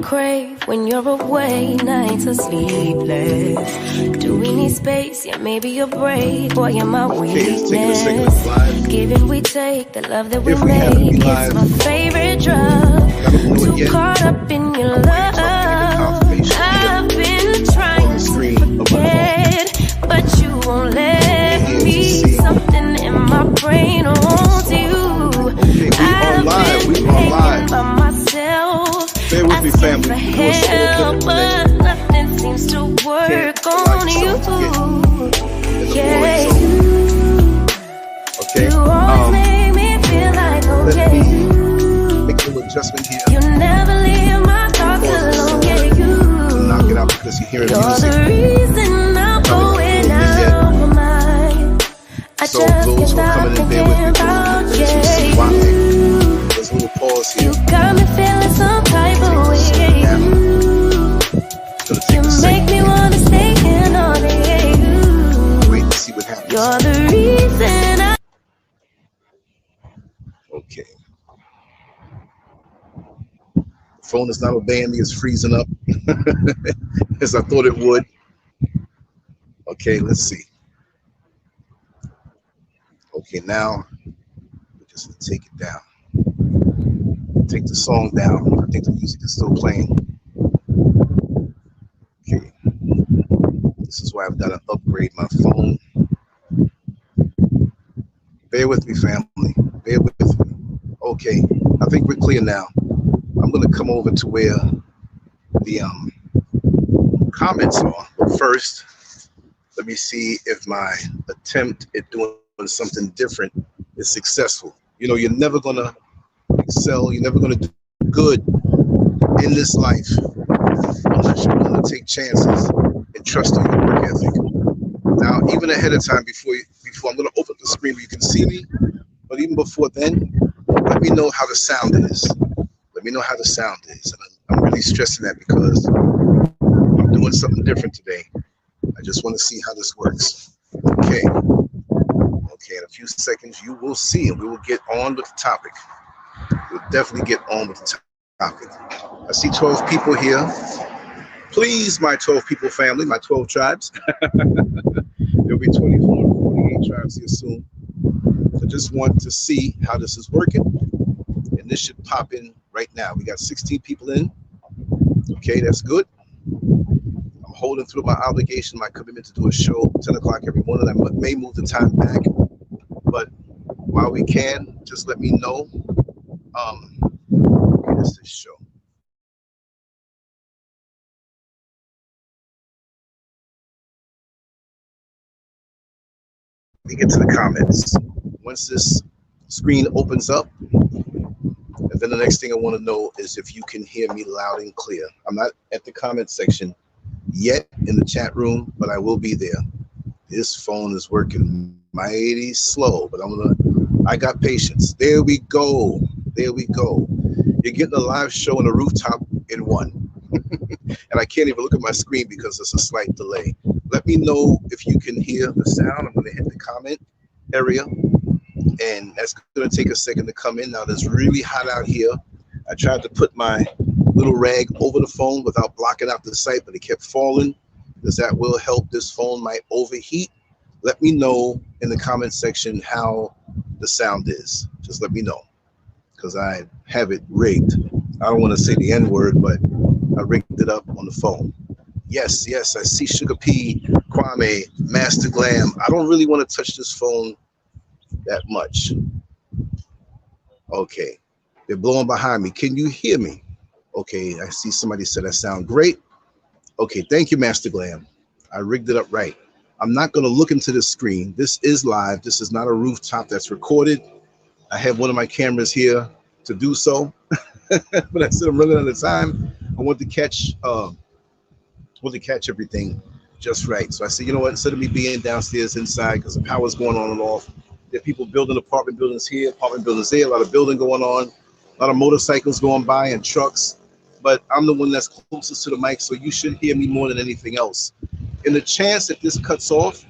crave when you're away, nights are sleepless. Do we need space? Yeah, maybe a break. Boy, you're my weakness. Giving we take, the love that we make is my favorite drug. Too caught up in your love. I've been trying to forget, but you won't let me. Something in my brain wants you. I've been thinking by myself. Bear with me, family. Help, but nothing seems to work on you. Yeah, okay. You always make me feel like okay. Make a little adjustment here. You never leave my thoughts alone. Yeah, you knock it out because you're hearing you're music. the reason I'm going out of my mind. I So just those can't who are stop coming in, bear thinking with me. about Why? you. There's a little pause here. You got me feeling some type of way. You make me wanna stay in all day. Wait to see what happens. You're the reason I. Okay. The phone is not obeying me. It's freezing up as I thought it would. Okay, let's see. Okay, now we just take it down. Take the song down. I think the music is still playing. Okay. This is why I've got to upgrade my phone. Bear with me, family. Bear with me. Okay, I think we're clear now. I'm going to come over to where the comments are. But first, let me see if my attempt at doing something different is successful. You know, you're never going to excel. You're never going to do good in this life unless you're willing to take chances and trust in your work ethic. Now, even ahead of time, before I'm going to open the screen where you can see me, but even before then, let me know how the sound is. Let me know how the sound is. And I'm really stressing that because I'm doing something different today. I just want to see how this works. Okay. Okay, in a few seconds, you will see, and we will get on with the topic. We'll definitely get on with the topic. I see 12 people here. Please, my 12 people family, my 12 tribes. There'll be 24 and 48 tribes here soon. So just want to see how this is working. And this should pop in right now. We got 16 people in. Okay, that's good. I'm holding through my obligation, my commitment to do a show 10 o'clock every morning. I may move the time back, but while we can, just let me know. Okay, that's this show. Let me get to the comments. Once this screen opens up, and then the next thing I want to know is if you can hear me loud and clear. I'm not at the comment section yet in the chat room, but I will be there. This phone is working mighty slow, but I got patience. There we go. There we go. You're getting a live show on a rooftop in one. And I can't even look at my screen because there's a slight delay. Let me know if you can hear the sound. I'm going to hit the comment area, and that's going to take a second to come in. Now, it's really hot out here. I tried to put my little rag over the phone without blocking out the sight, but it kept falling because that will help. This phone might overheat. Let me know in the comment section how the sound is. Just let me know because I have it rigged. I don't want to say the N-word, but I rigged it up on the phone. Yes, I see Sugar P, Kwame, Master Glam. I don't really want to touch this phone that much. Okay, they're blowing behind me. Can you hear me? Okay, I see somebody said I sound great. Okay, thank you, Master Glam. I rigged it up right. I'm not going to look into the screen. This is live. This is not a rooftop that's recorded. I have one of my cameras here to do so. But I said I'm running out of time. I want to catch everything just right. So I said, you know what, instead of me being downstairs inside because the power's going on and off, there are people building apartment buildings here, apartment buildings there, a lot of building going on, a lot of motorcycles going by and trucks. But I'm the one that's closest to the mic, so you should hear me more than anything else. In the chance that this cuts off,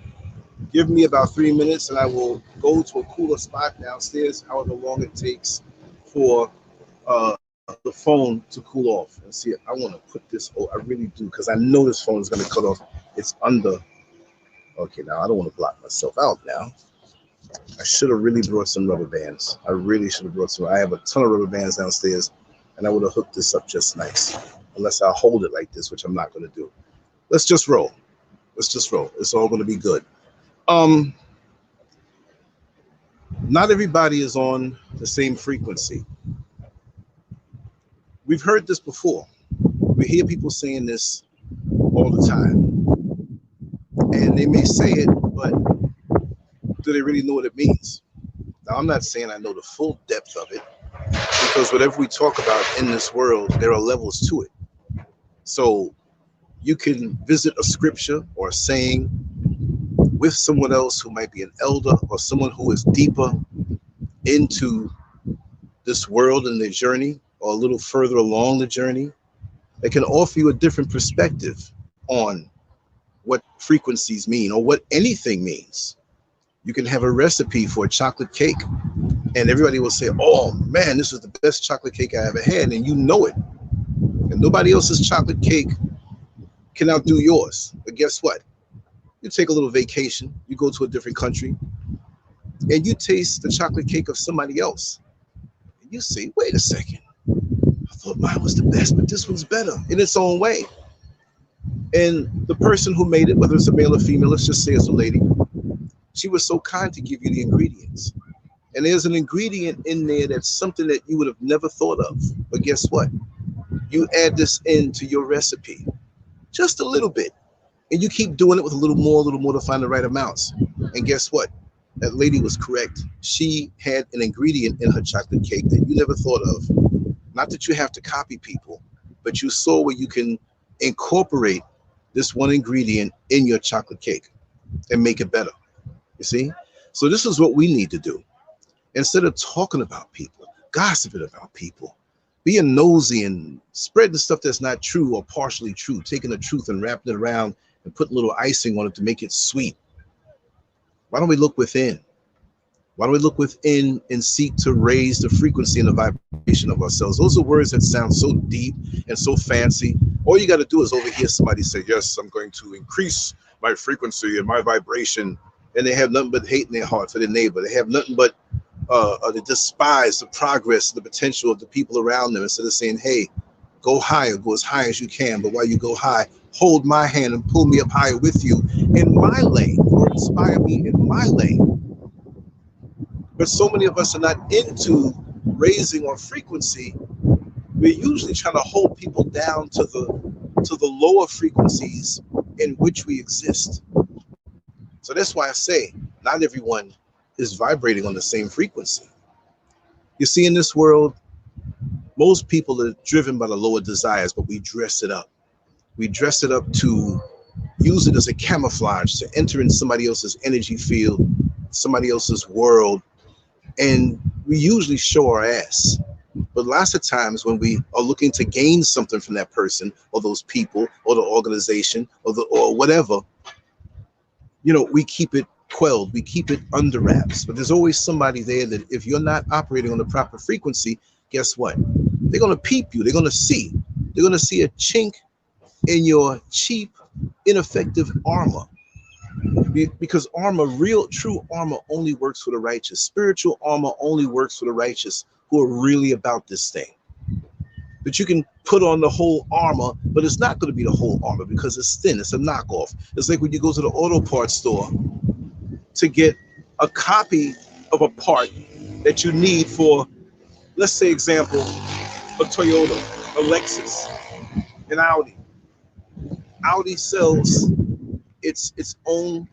give me about 3 minutes and I will go to a cooler spot downstairs, however long it takes for the phone to cool off. And see, I want to put this, oh, I really do, because I know this phone is going to cut off. It's under, okay, now I don't want to block myself out now. I should have really brought some rubber bands. I really should have brought some. I have a ton of rubber bands downstairs, and I would have hooked this up just nice. Unless I hold it like this, which I'm not going to do. Let's just roll. Let's just roll. It's all going to be good. Not everybody is on the same frequency. We've heard this before. We hear people saying this all the time. And they may say it, but do they really know what it means? Now, I'm not saying I know the full depth of it, because whatever we talk about in this world, there are levels to it. So you can visit a scripture or a saying with someone else who might be an elder or someone who is deeper into this world and their journey, or a little further along the journey, that can offer you a different perspective on what frequencies mean or what anything means. You can have a recipe for a chocolate cake, and everybody will say, oh man, this is the best chocolate cake I ever had, and you know it. And nobody else's chocolate cake can outdo yours. But guess what? You take a little vacation, you go to a different country, and you taste the chocolate cake of somebody else. And you say, wait a second, I thought mine was the best, but this one's better in its own way. And the person who made it, whether it's a male or female, let's just say it's a lady, she was so kind to give you the ingredients. And there's an ingredient in there that's something that you would have never thought of. But guess what? You add this into your recipe, just a little bit. And you keep doing it with a little more to find the right amounts. And guess what? That lady was correct. She had an ingredient in her chocolate cake that you never thought of. Not that you have to copy people, but you saw where you can incorporate this one ingredient in your chocolate cake and make it better. You see? So this is what we need to do. Instead of talking about people, gossiping about people, being nosy and spreading stuff that's not true or partially true, taking the truth and wrapping it around and putting a little icing on it to make it sweet. Why don't we look within? Why don't we look within and seek to raise the frequency and the vibration of ourselves? Those are words that sound so deep and so fancy. All you got to do is overhear somebody say, yes, I'm going to increase my frequency and my vibration. And they have nothing but hate in their heart for their neighbor. They have nothing but they despise the progress, the potential of the people around them, instead of saying, hey, go higher, go as high as you can. But while you go high, hold my hand and pull me up higher with you in my lane, or inspire me in my lane. But so many of us are not into raising our frequency. We're usually trying to hold people down to the lower frequencies in which we exist. So that's why I say not everyone is vibrating on the same frequency. You see, in this world, most people are driven by the lower desires, but we dress it up. We dress it up to use it as a camouflage, to enter in somebody else's energy field, somebody else's world, and we usually show our ass. But lots of times when we are looking to gain something from that person or those people or the organization or whatever, you know, we keep it quelled, we keep it under wraps. But there's always somebody there that if you're not operating on the proper frequency, guess what? They're going to peep you. They're going to see a chink in your cheap, ineffective armor. Because armor, real, true armor only works for the righteous. Spiritual armor only works for the righteous who are really about this thing. But you can put on the whole armor, but it's not going to be the whole armor because it's thin. It's a knockoff. It's like when you go to the auto parts store to get a copy of a part that you need for, let's say, example, a Toyota, a Lexus, an Audi. Audi sells its own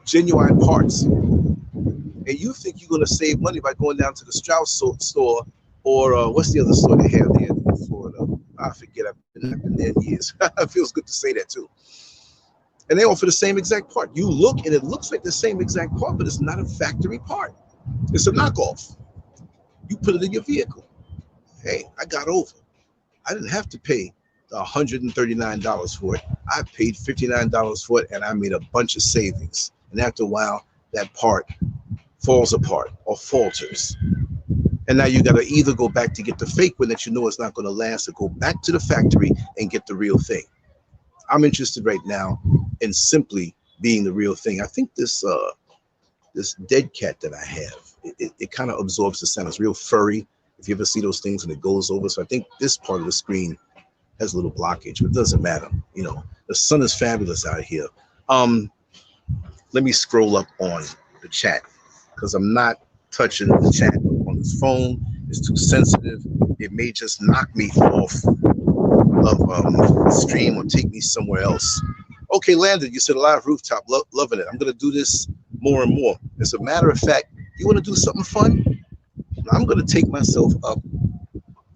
genuine parts. And you think you're going to save money by going down to the Strauss store or what's the other store they have there in Florida? I forget. I've been there in years. It feels good to say that too. And they offer the same exact part. You look and it looks like the same exact part, but it's not a factory part. It's a knockoff. You put it in your vehicle. Hey, I got over. I didn't have to pay $139 for it. I paid $59 for it, and I made a bunch of savings. And after a while, that part falls apart or falters. And now you got to either go back to get the fake one that you know is not going to last, or go back to the factory and get the real thing. I'm interested right now in simply being the real thing. I think this dead cat that I have, it kind of absorbs the sound. It's real furry. If you ever see those things and it goes over. So I think this part of the screen has a little blockage, but it doesn't matter. You know, the sun is fabulous out here. Let me scroll up on the chat because I'm not touching the chat on this phone. It's too sensitive. It may just knock me off of the stream or take me somewhere else. Okay, Landon, you said live rooftop, loving it. I'm gonna do this more and more. As a matter of fact, you want to do something fun? I'm gonna take myself up,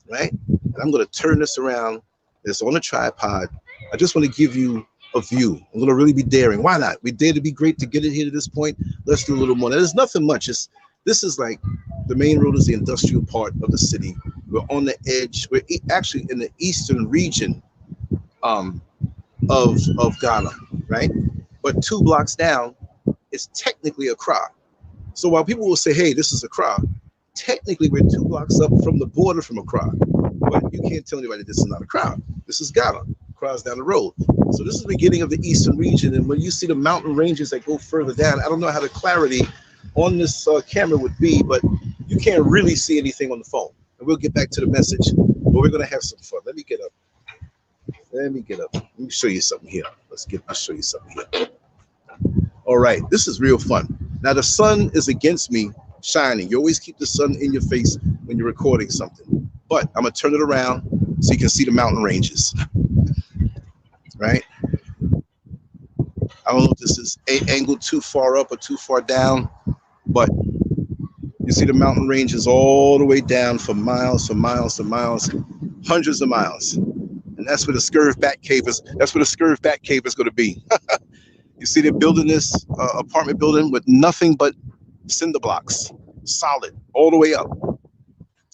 right? And I'm gonna turn this around. It's on a tripod. I just want to give you a view. I'm gonna really be daring. Why not? We dare to be great to get it here to this point. Let's do a little more. Now, there's nothing much. This is like the main road is the industrial part of the city. We're on the edge. We're actually in the eastern region of Ghana, right? But 2 blocks down is technically Accra. So while people will say, hey, this is Accra, technically we're 2 blocks up from the border from Accra. But you can't tell anybody this is not Accra. This is Ghana. Accra's down the road. So this is the beginning of the eastern region. And when you see the mountain ranges that go further down, I don't know how the clarity on this camera would be, but you can't really see anything on the phone. And we'll get back to the message, but we're gonna have some fun. Let me get up. Let me show you something here. I'll show you something here. All right, this is real fun. Now the sun is against me shining. You always keep the sun in your face when you're recording something. But I'm gonna turn it around so you can see the mountain ranges. Right? I don't know if this is angled too far up or too far down, but you see the mountain ranges all the way down for miles, hundreds of miles. And that's where the SCURV Bat Cave is. That's where the SCURV Bat Cave is going to be. You see they're building this apartment building with nothing but cinder blocks, solid, all the way up.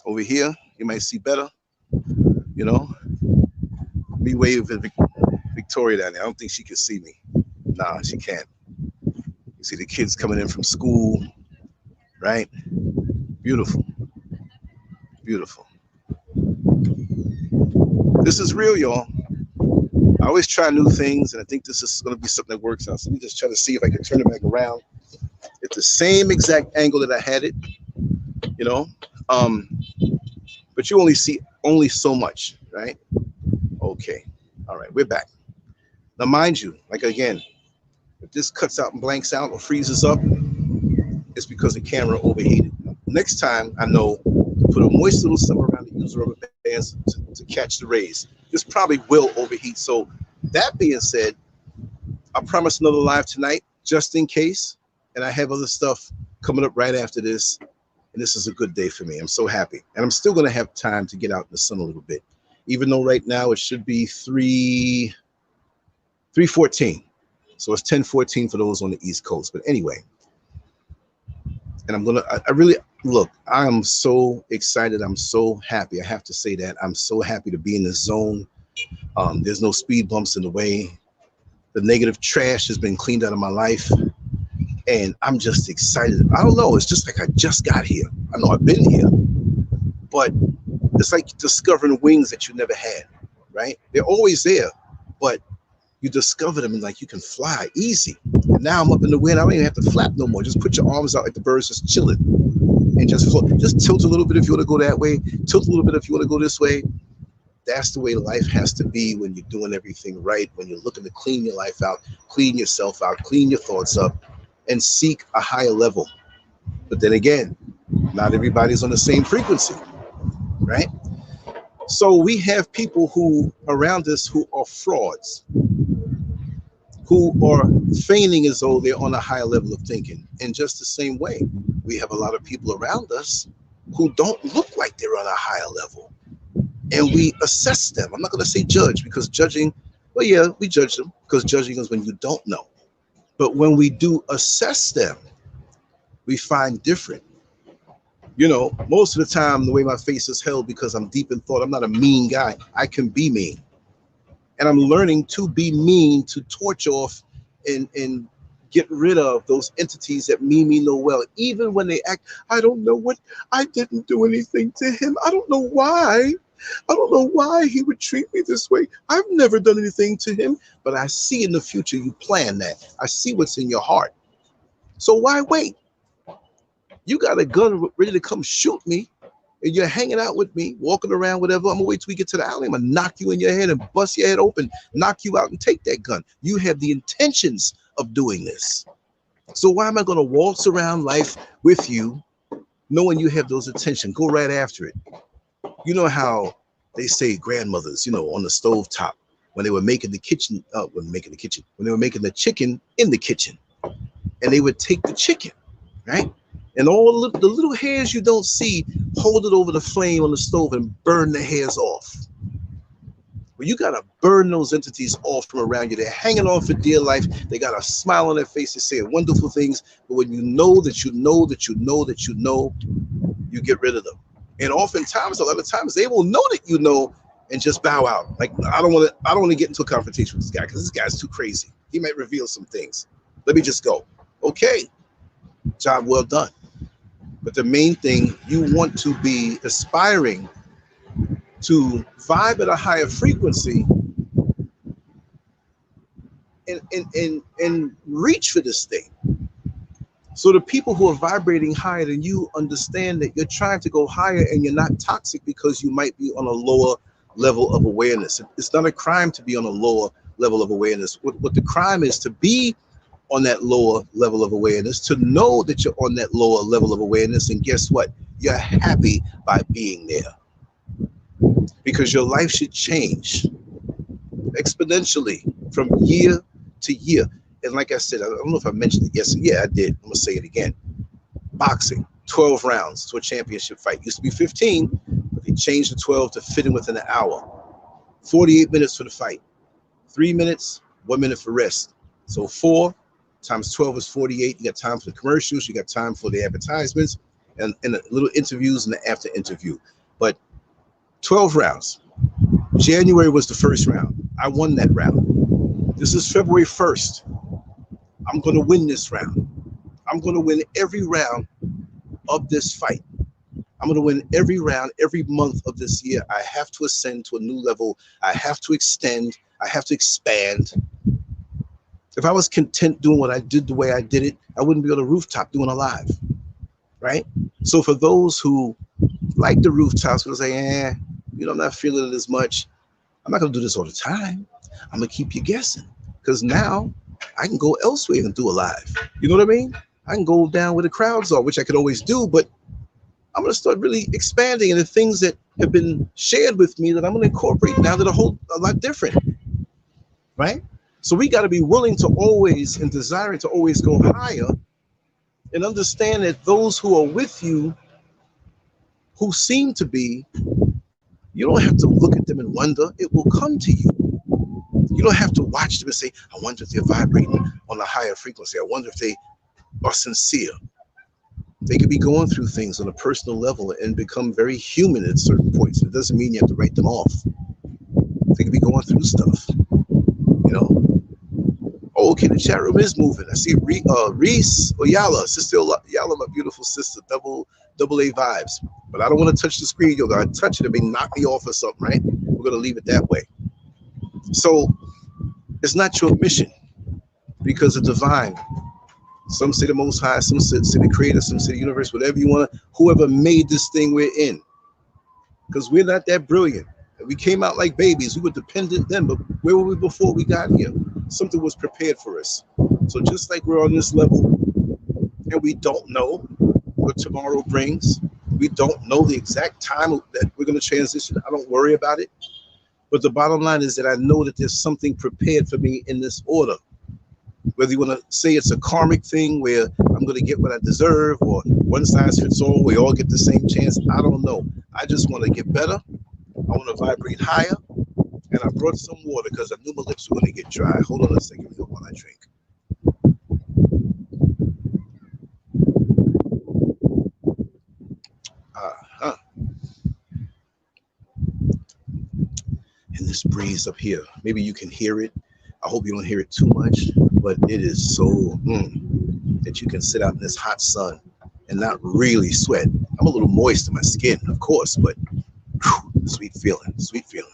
Over here, you might see better, you know. Me wave at Victoria down there. I don't think she can see me. Nah, she can't. You see the kids coming in from school, right? Beautiful, beautiful. This is real, y'all. I always try new things, and I think this is going to be something that works out. So let me just try to see if I can turn it back around. It's the same exact angle that I had it, you know. But you only see so much, right? Okay. All right, we're back. Now, mind you, like again, if this cuts out and blanks out or freezes up, it's because the camera overheated. Next time, I know to put a moist little stuff around the user rubber bands to catch the rays. This probably will overheat. So that being said, I promised another live tonight, just in case. And I have other stuff coming up right after this. And this is a good day for me. I'm so happy. And I'm still going to have time to get out in the sun a little bit, even though right now it should be 3:14. So it's 10:14 for those on the East Coast. But anyway, and I really, look, I am so excited. I'm so happy. I have to say that. I'm so happy to be in this zone. There's no speed bumps in the way. The negative trash has been cleaned out of my life. And I'm just excited. I don't know. It's just like I just got here. I know I've been here. But it's like discovering wings that you never had, right? They're always there. But you discover them and like you can fly easy. And now I'm up in the wind. I don't even have to flap no more. Just put your arms out like the birds just chilling and just float. Just tilt a little bit if you want to go that way. Tilt a little bit if you want to go this way. That's the way life has to be when you're doing everything right, when you're looking to clean your life out, clean yourself out, clean your thoughts up, and seek a higher level. But then again, not everybody's on the same frequency, right? So we have people who around us who are frauds, who are feigning as though they're on a higher level of thinking. In just the same way, we have a lot of people around us who don't look like they're on a higher level. And we assess them. I'm not going to say judge, because judging, well, yeah, we judge them because judging is when you don't know. But when we do assess them, we find different. You know, most of the time, the way my face is held because I'm deep in thought, I'm not a mean guy. I can be mean. And I'm learning to be mean, to torch off and get rid of those entities that mean me no well, even when they act. I don't know what, I didn't do anything to him. I don't know why. I don't know why he would treat me this way. I've never done anything to him, but I see in the future you plan that. I see what's in your heart. So why wait? You got a gun ready to come shoot me, and you're hanging out with me, walking around, whatever. I'm gonna wait till we get to the alley. I'm gonna knock you in your head and bust your head open, knock you out and take that gun. You have the intentions of doing this. So why am I gonna waltz around life with you knowing you have those intentions? Go right after it. You know how they say grandmothers, on the stove top, when they were making the kitchen, when they were making the chicken in the kitchen, and they would take the chicken, right? And all the little hairs you don't see, hold it over the flame on the stove and burn the hairs off. Well, you got to burn those entities off from around you. They're hanging on for dear life. They got a smile on their face. They say wonderful things. But when you know that you know that you know that you know, you get rid of them. And oftentimes, a lot of times, they will know that you know and just bow out. Like, I don't want to get into a confrontation with this guy because this guy's too crazy. He might reveal some things. Let me just go. Okay, job well done. But the main thing, you want to be aspiring to vibe at a higher frequency and reach for this thing. So the people who are vibrating higher than you understand that you're trying to go higher and you're not toxic because you might be on a lower level of awareness. It's not a crime to be on a lower level of awareness. What the crime is to be on that lower level of awareness, to know that you're on that lower level of awareness, and guess what? You're happy by being there. Because your life should change exponentially from year to year. And like I said, I don't know if I mentioned it yesterday. Yeah, I did. I'm going to say it again. Boxing, 12 rounds to a championship fight. Used to be 15, but they changed the 12 to fit in within an hour. 48 minutes for the fight. 3 minutes, 1 minute for rest. So 4 times 12 is 48. You got time for the commercials. You got time for the advertisements and the little interviews and the after interview. But 12 rounds. January was the first round. I won that round. This is February 1st. I'm going to win this round. I'm going to win every round of this fight. I'm going to win every round, every month of this year. I have to ascend to a new level. I have to extend. I have to expand. If I was content doing what I did the way I did it, I wouldn't be on the rooftop doing a live, right? So for those who like the rooftops, who say, I'm not feeling it as much. I'm not going to do this all the time. I'm going to keep you guessing because now I can go elsewhere and do a live. You know what I mean? I can go down where the crowds are, which I could always do, but I'm going to start really expanding into things that have been shared with me that I'm going to incorporate now that are a lot different, right? So we got to be willing to always and desiring to always go higher and understand that those who are with you, who seem to be, you don't have to look at them and wonder. It will come to you. You don't have to watch them and say, I wonder if they're vibrating on a higher frequency. I wonder if they are sincere. They could be going through things on a personal level and become very human at certain points. It doesn't mean you have to write them off. They could be going through stuff, Oh, okay, the chat room is moving. I see Reese Oyala, Sister Oyala, my beautiful sister, double A vibes. But I don't want to touch the screen, yo. I touch it, it may knock me off or something, right? We're going to leave it that way. So it's not your mission because it's divine. Some say the Most High, some say the Creator, some say the universe, whatever you want to, whoever made this thing we're in. Because we're not that brilliant. We came out like babies. We were dependent then, but where were we before we got here? Something was prepared for us. So just like we're on this level and we don't know what tomorrow brings, we don't know the exact time that we're going to transition. I don't worry about it. But the bottom line is that I know that there's something prepared for me in this order. Whether you want to say it's a karmic thing where I'm going to get what I deserve or one size fits all, we all get the same chance, I don't know. I just want to get better. I want to vibrate higher. And I brought some water because I knew my lips were going to get dry. Hold on a second while I drink. And this breeze up here, maybe you can hear it. I hope you don't hear it too much, but it is so that you can sit out in this hot sun and not really sweat. I'm a little moist in my skin, of course, but whew, sweet feeling, sweet feeling.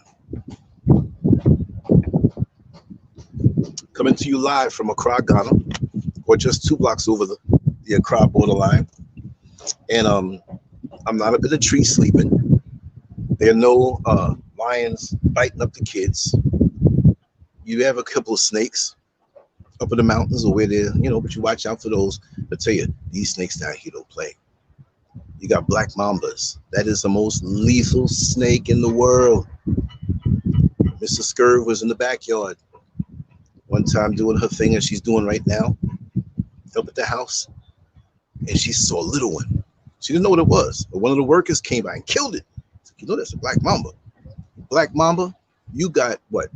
Coming to you live from Accra, Ghana, or just 2 blocks over the Accra borderline. And I'm not up in the tree sleeping. There are no lions biting up the kids. You have a couple of snakes up in the mountains or where they're, but you watch out for those. I tell you, these snakes down here don't play. You got black mambas. That is the most lethal snake in the world. Mrs. SCURV was in the backyard one time doing her thing, as she's doing right now, up at the house, and she saw a little one. She didn't know what it was, but one of the workers came by and killed it. That's a black mamba. Black mamba, you got what?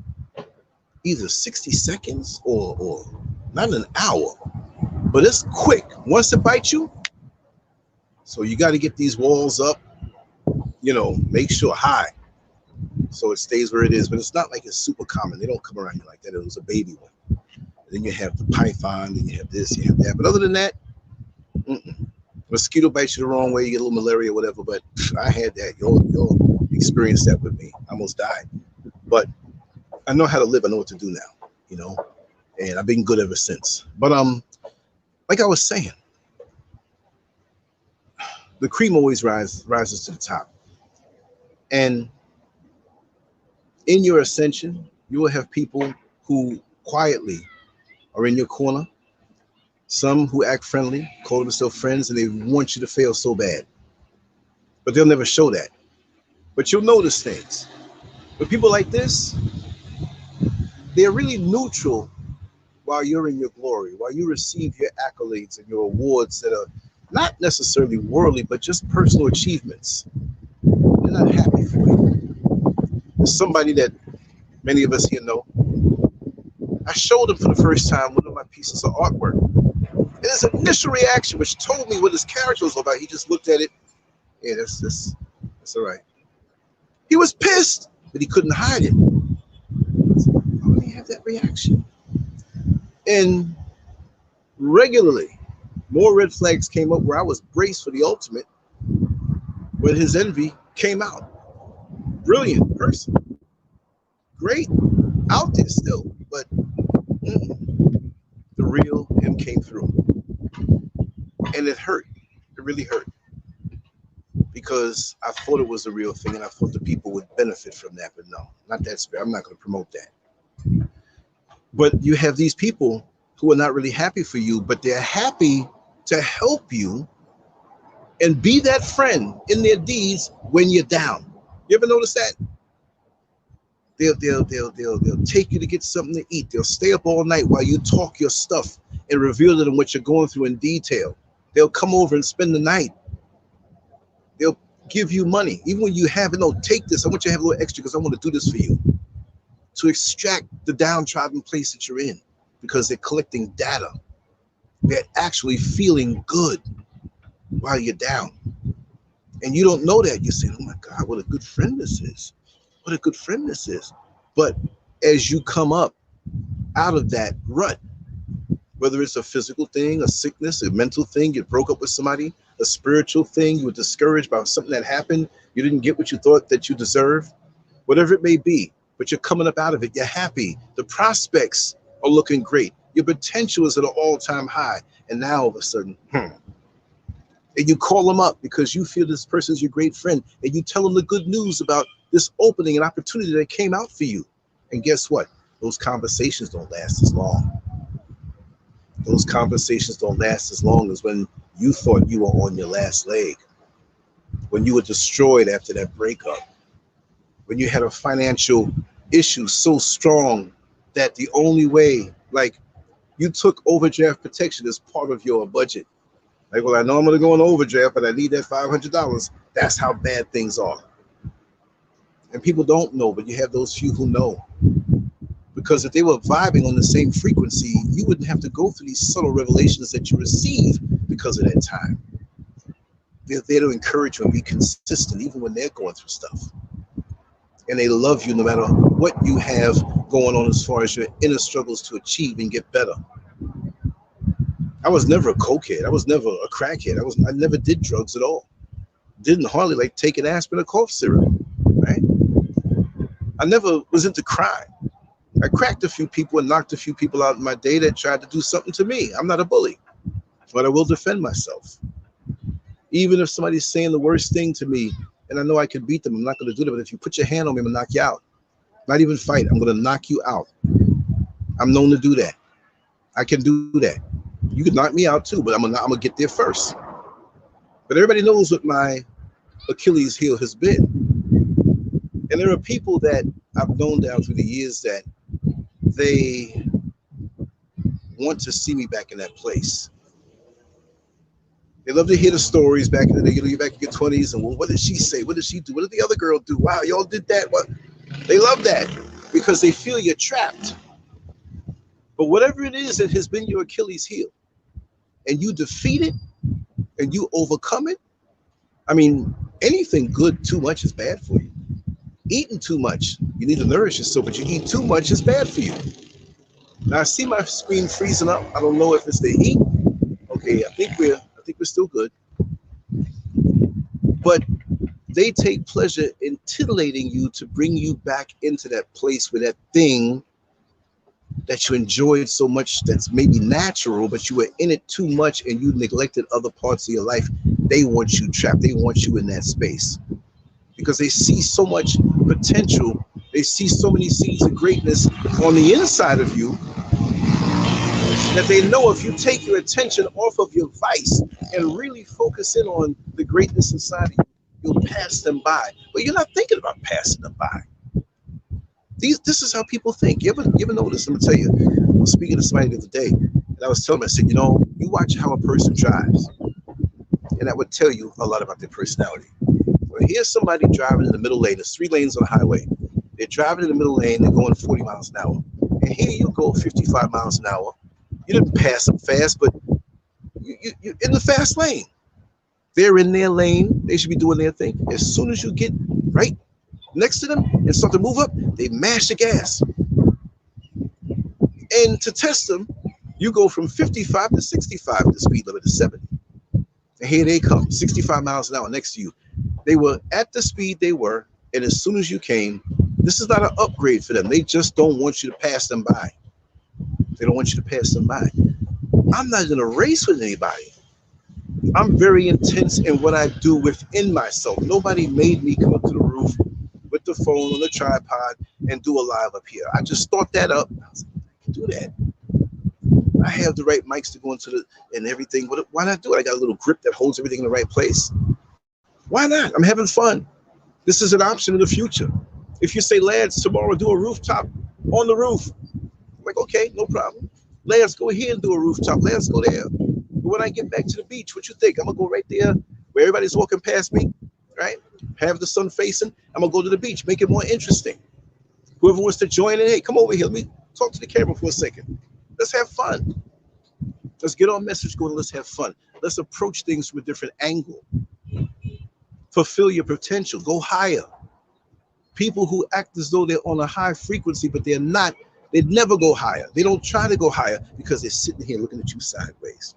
Either 60 seconds or not an hour, but it's quick once it bites you. So you got to get these walls up, make sure high so it stays where it is. But it's not like it's super common. They don't come around you like that. It was a baby one. And then you have the python, then you have this, you have that. But other than that, mosquito bites you the wrong way, you get a little malaria, whatever. But I had that. You'll experience that with me. I almost died. But I know how to live. I know what to do now, and I've been good ever since. But like I was saying, the cream always rises to the top. And in your ascension, you will have people who quietly are in your corner. Some who act friendly, call themselves friends, and they want you to fail so bad. But they'll never show that. But you'll notice things. But people like this, they're really neutral while you're in your glory, while you receive your accolades and your awards that are not necessarily worldly, but just personal achievements. They're not happy for you. There's somebody that many of us here know. I showed him for the first time one of my pieces of artwork. And his initial reaction, which told me what his character was about, he just looked at it. Yeah, that's all right. He was pissed, but he couldn't hide it. Why would he have that reaction? And regularly, more red flags came up where I was braced for the ultimate when his envy came out. Brilliant person. Great. Out there still. But the real him came through. And it hurt. It really hurt. Because I thought it was the real thing and I thought the people would benefit from that. But no, not that spirit. I'm not going to promote that. But you have these people who are not really happy for you, but they're happy to help you and be that friend in their deeds when you're down. You ever notice that? They'll take you to get something to eat. They'll stay up all night while you talk your stuff and reveal to them what you're going through in detail. They'll come over and spend the night. They'll give you money. Even when you have it, no, take this. I want you to have a little extra because I want to do this for you. To extract the downtrodden place that you're in because they're collecting data. They're actually feeling good while you're down. And you don't know that. You're saying, oh my God, what a good friend this is. What a good friend this is. But as you come up out of that rut, whether it's a physical thing, a sickness, a mental thing, you broke up with somebody, a spiritual thing, you were discouraged by something that happened, you didn't get what you thought that you deserved, whatever it may be, but you're coming up out of it, you're happy, the prospects are looking great, your potential is at an all-time high, and now all of a sudden, and you call them up because you feel this person's your great friend, and you tell them the good news about this opening and opportunity that came out for you. And guess what? Those conversations don't last as long. Those conversations don't last as long as when you thought you were on your last leg, when you were destroyed after that breakup, when you had a financial issue so strong that the only way, like you took overdraft protection as part of your budget. Like, well, I know I'm going to go on overdraft, but I need that $500. That's how bad things are. And people don't know, but you have those few who know. Because if they were vibing on the same frequency, you wouldn't have to go through these subtle revelations that you receive because of that time. They're there to encourage you and be consistent, even when they're going through stuff. And they love you no matter what you have going on as far as your inner struggles to achieve and get better. I was never a cokehead. I was never a crackhead. I never did drugs at all. Didn't hardly like taking aspirin or cough syrup, right? I never was into crime. I cracked a few people and knocked a few people out in my day that tried to do something to me. I'm not a bully, but I will defend myself. Even if somebody's saying the worst thing to me and I know I can beat them, I'm not going to do that. But if you put your hand on me, I'm going to knock you out. Not even fight. I'm going to knock you out. I'm known to do that. I can do that. You can knock me out too, but I'm gonna get there first. But everybody knows what my Achilles heel has been. And there are people that I've known down through the years that they want to see me back in that place. They love to hear the stories back in the day. You know, you're back in your 20s, and well, what did she say? What did she do? What did the other girl do? Wow, y'all did that. What? They love that because they feel you're trapped. But whatever it is that has been your Achilles heel, and you defeat it, and you overcome it, I mean, anything good too much is bad for you. Eating too much, you need to nourish yourself, but you eat too much is bad for you. Now I see my screen freezing up. I don't know if it's the heat. Okay, I think we're still good. But they take pleasure in titillating you to bring you back into that place where that thing that you enjoyed so much, that's maybe natural, but you were in it too much and you neglected other parts of your life. They want you trapped. They want you in that space because they see so much potential. They see so many seeds of greatness on the inside of you that they know if you take your attention off of your vice and really focus in on the greatness inside of you, you'll pass them by. But you're not thinking about passing them by. This is how people think. You ever notice? I'm gonna tell you. I was speaking to somebody the other day, and I was telling them, I said, you know, you watch how a person drives, and that would tell you a lot about their personality. Well, here's somebody driving in the middle lane. There's 3 lanes on the highway. They're driving in the middle lane. They're going 40 miles an hour, and here you go 55 miles an hour. You didn't pass them fast, but you're in the fast lane. They're in their lane. They should be doing their thing. As soon as you get right next to them and start to move up, they mash the gas. And to test them, you go from 55 to 65, the speed limit is 70. And here they come, 65 miles an hour next to you. They were at the speed they were, and as soon as you came, this is not an upgrade for them. They just don't want you to pass them by. They don't want you to pass them by. I'm not in a race with anybody. I'm very intense in what I do within myself. Nobody made me come up to the roof with the phone on the tripod and do a live up here. I just thought that up. I was like, I can do that. I have the right mics to go into the and everything. Why not do it? I got a little grip that holds everything in the right place. Why not? I'm having fun. This is an option in the future. If you say, lads, tomorrow do a rooftop on the roof. I'm like, okay, no problem. Lads, go ahead and do a rooftop. Lads, go there. But when I get back to the beach, what you think? I'm gonna go right there where everybody's walking past me, right? Have the sun facing. I'm gonna go to the beach, make it more interesting. Whoever wants to join in, hey, come over here. Let me talk to the camera for a second. Let's have fun. Let's get our message going. Let's have fun. Let's approach things from a different angle. Fulfill your potential. Go higher. People who act as though they're on a high frequency, but they're not, they never go higher. They don't try to go higher because they're sitting here looking at you sideways.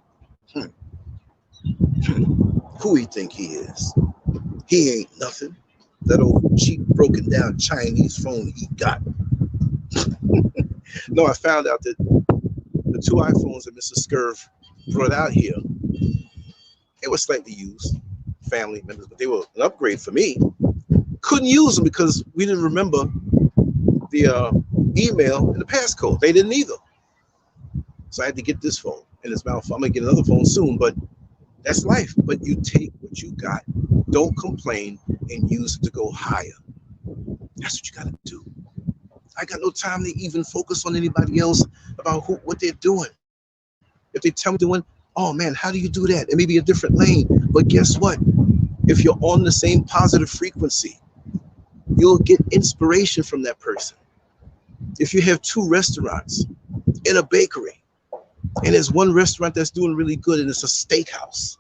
Who he think he is? He ain't nothing. That old cheap, broken down Chinese phone he got. No, I found out that the 2 iPhones that Mr. SCURV brought out here, they were slightly used, family members, but they were an upgrade for me. Couldn't use them because we didn't remember the email and the passcode. They didn't either. So I had to get this phone, and it's about, I'm gonna get another phone soon, but that's life. But you take what you got, don't complain, and use it to go higher. That's what you gotta do. I got no time to even focus on anybody else about what they're doing. If they tell me doing, oh man, how do you do that? It may be a different lane, but guess what? If you're on the same positive frequency, you'll get inspiration from that person. If you have 2 restaurants in a bakery, and there's one restaurant that's doing really good and it's a steakhouse,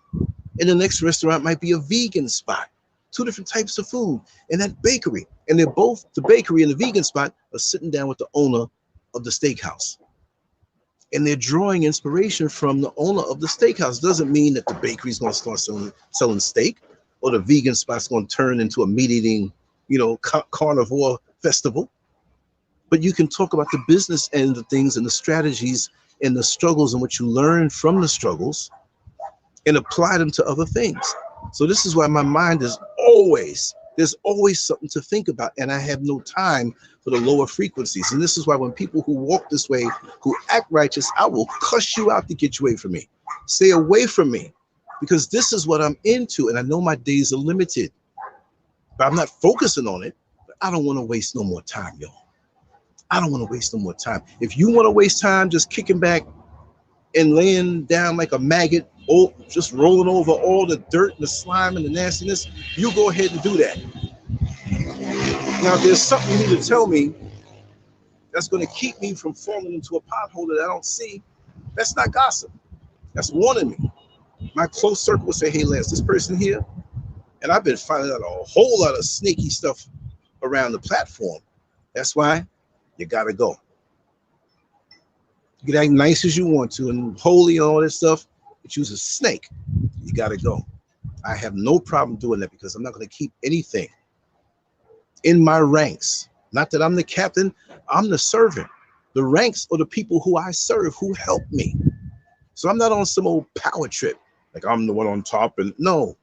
and the next restaurant might be a vegan spot, 2 different types of food, and that bakery And they're both, the bakery and the vegan spot, are sitting down with the owner of the steakhouse. And they're drawing inspiration from the owner of the steakhouse. Doesn't mean that the bakery's going to start selling steak, or the vegan spot's going to turn into a meat-eating, carnivore festival. But you can talk about the business end of things and the strategies and the struggles in which you learn from the struggles and apply them to other things. So this is why my mind is there's always something to think about, and I have no time for the lower frequencies. And this is why when people who walk this way, who act righteous, I will cuss you out to get you away from me. Stay away from me, because this is what I'm into, and I know my days are limited, but I'm not focusing on it. But I don't want to waste no more time, y'all. I don't want to waste no more time. If you want to waste time just kicking back and laying down like a maggot, or just rolling over all the dirt and the slime and the nastiness, you go ahead and do that. Now, if there's something you need to tell me that's going to keep me from falling into a pothole that I don't see, that's not gossip. That's warning me. My close circle will say, hey, Lance, this person here, and I've been finding out a whole lot of sneaky stuff around the platform. That's why you got to go. You can act nice as you want to and holy and all this stuff, but you's a snake. You got to go. I have no problem doing that, because I'm not going to keep anything in my ranks. Not that I'm the captain, I'm the servant. The ranks are the people who I serve, who help me. So I'm not on some old power trip, like I'm the one on top. And no,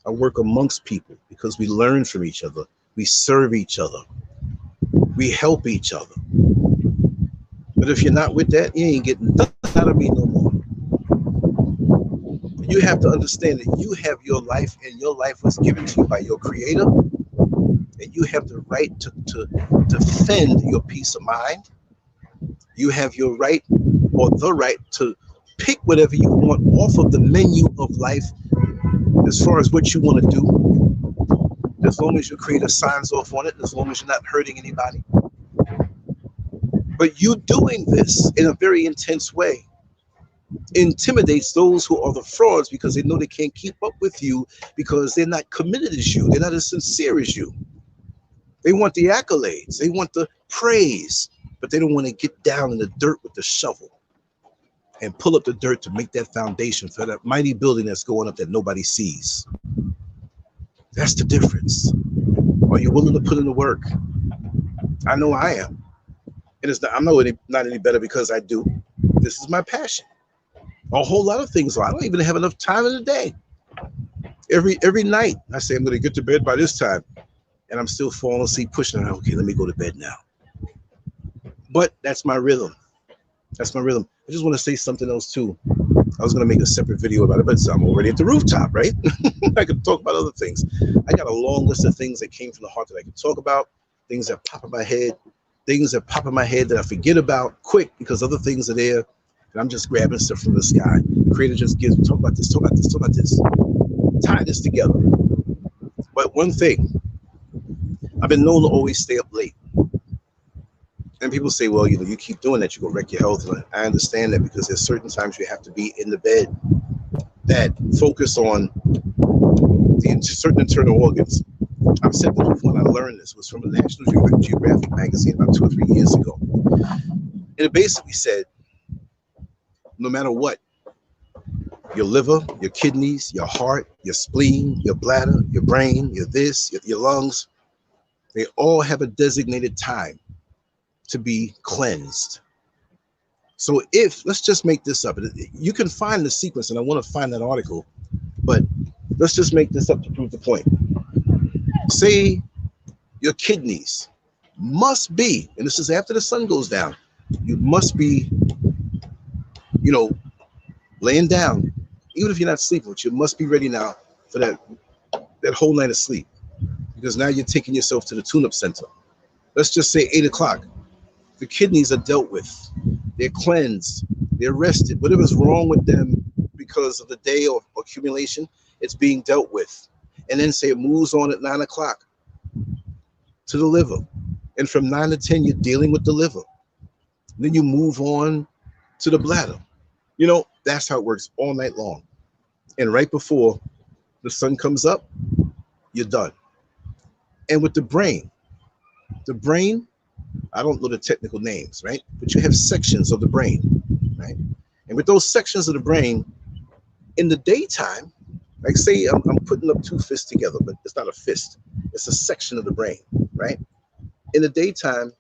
I work amongst people because we learn from each other. We serve each other. We help each other. But if you're not with that, you ain't getting nothing out of me no more. You have to understand that you have your life, and your life was given to you by your creator. And you have the right to defend your peace of mind. You have your right, or the right, to pick whatever you want off of the menu of life as far as what you want to do. As long as your creator signs off on it, as long as you're not hurting anybody. But you doing this in a very intense way intimidates those who are the frauds, because they know they can't keep up with you, because they're not committed as you. They're not as sincere as you. They want the accolades. They want the praise, but they don't want to get down in the dirt with the shovel and pull up the dirt to make that foundation for that mighty building that's going up that nobody sees. That's the difference. Are you willing to put in the work? I know I am. And it's not, I'm not any better because I do. This is my passion. A whole lot of things. I don't even have enough time in the day. Every night I say I'm going to get to bed by this time, and I'm still falling asleep pushing it. Okay, let me go to bed now. But that's my rhythm. That's my rhythm. I just want to say something else too. I was going to make a separate video about it, but I'm already at the rooftop, right? I could talk about other things. I got a long list of things that came from the heart that I could talk about, things that pop in my head, things that pop in my head that I forget about quick because other things are there, and I'm just grabbing stuff from the sky. Creator just gives me, talk about this, talk about this, talk about this. Tie this together. But one thing, I've been known to always stay up late. And people say, well, you keep doing that, you go wreck your health. And I understand that, because there's certain times you have to be in the bed that focus on the certain internal organs. I've said this before, and I learned this. It was from a National Geographic magazine about 2 or 3 years ago. And it basically said, no matter what, your liver, your kidneys, your heart, your spleen, your bladder, your brain, your this, your lungs, they all have a designated time to be cleansed. So let's just make this up. You can find the sequence, and I want to find that article, but let's just make this up to prove the point. Say your kidneys must be, and this is after the sun goes down, you must be, laying down, even if you're not sleeping, but you must be ready now for that whole night of sleep, because now you're taking yourself to the tune-up center. Let's just say 8 o'clock. The kidneys are dealt with. They're cleansed. They're rested. Whatever's wrong with them because of the day or accumulation, it's being dealt with. And then say it moves on at 9 o'clock to the liver. And from 9 to 10, you're dealing with the liver. Then you move on to the bladder. That's how it works all night long. And right before the sun comes up, you're done. And with the brain, The brain, I don't know the technical names, right? But you have sections of the brain, right? And with those sections of the brain, in the daytime, like say I'm putting up two fists together, but it's not a fist. It's a section of the brain, right? In the daytime,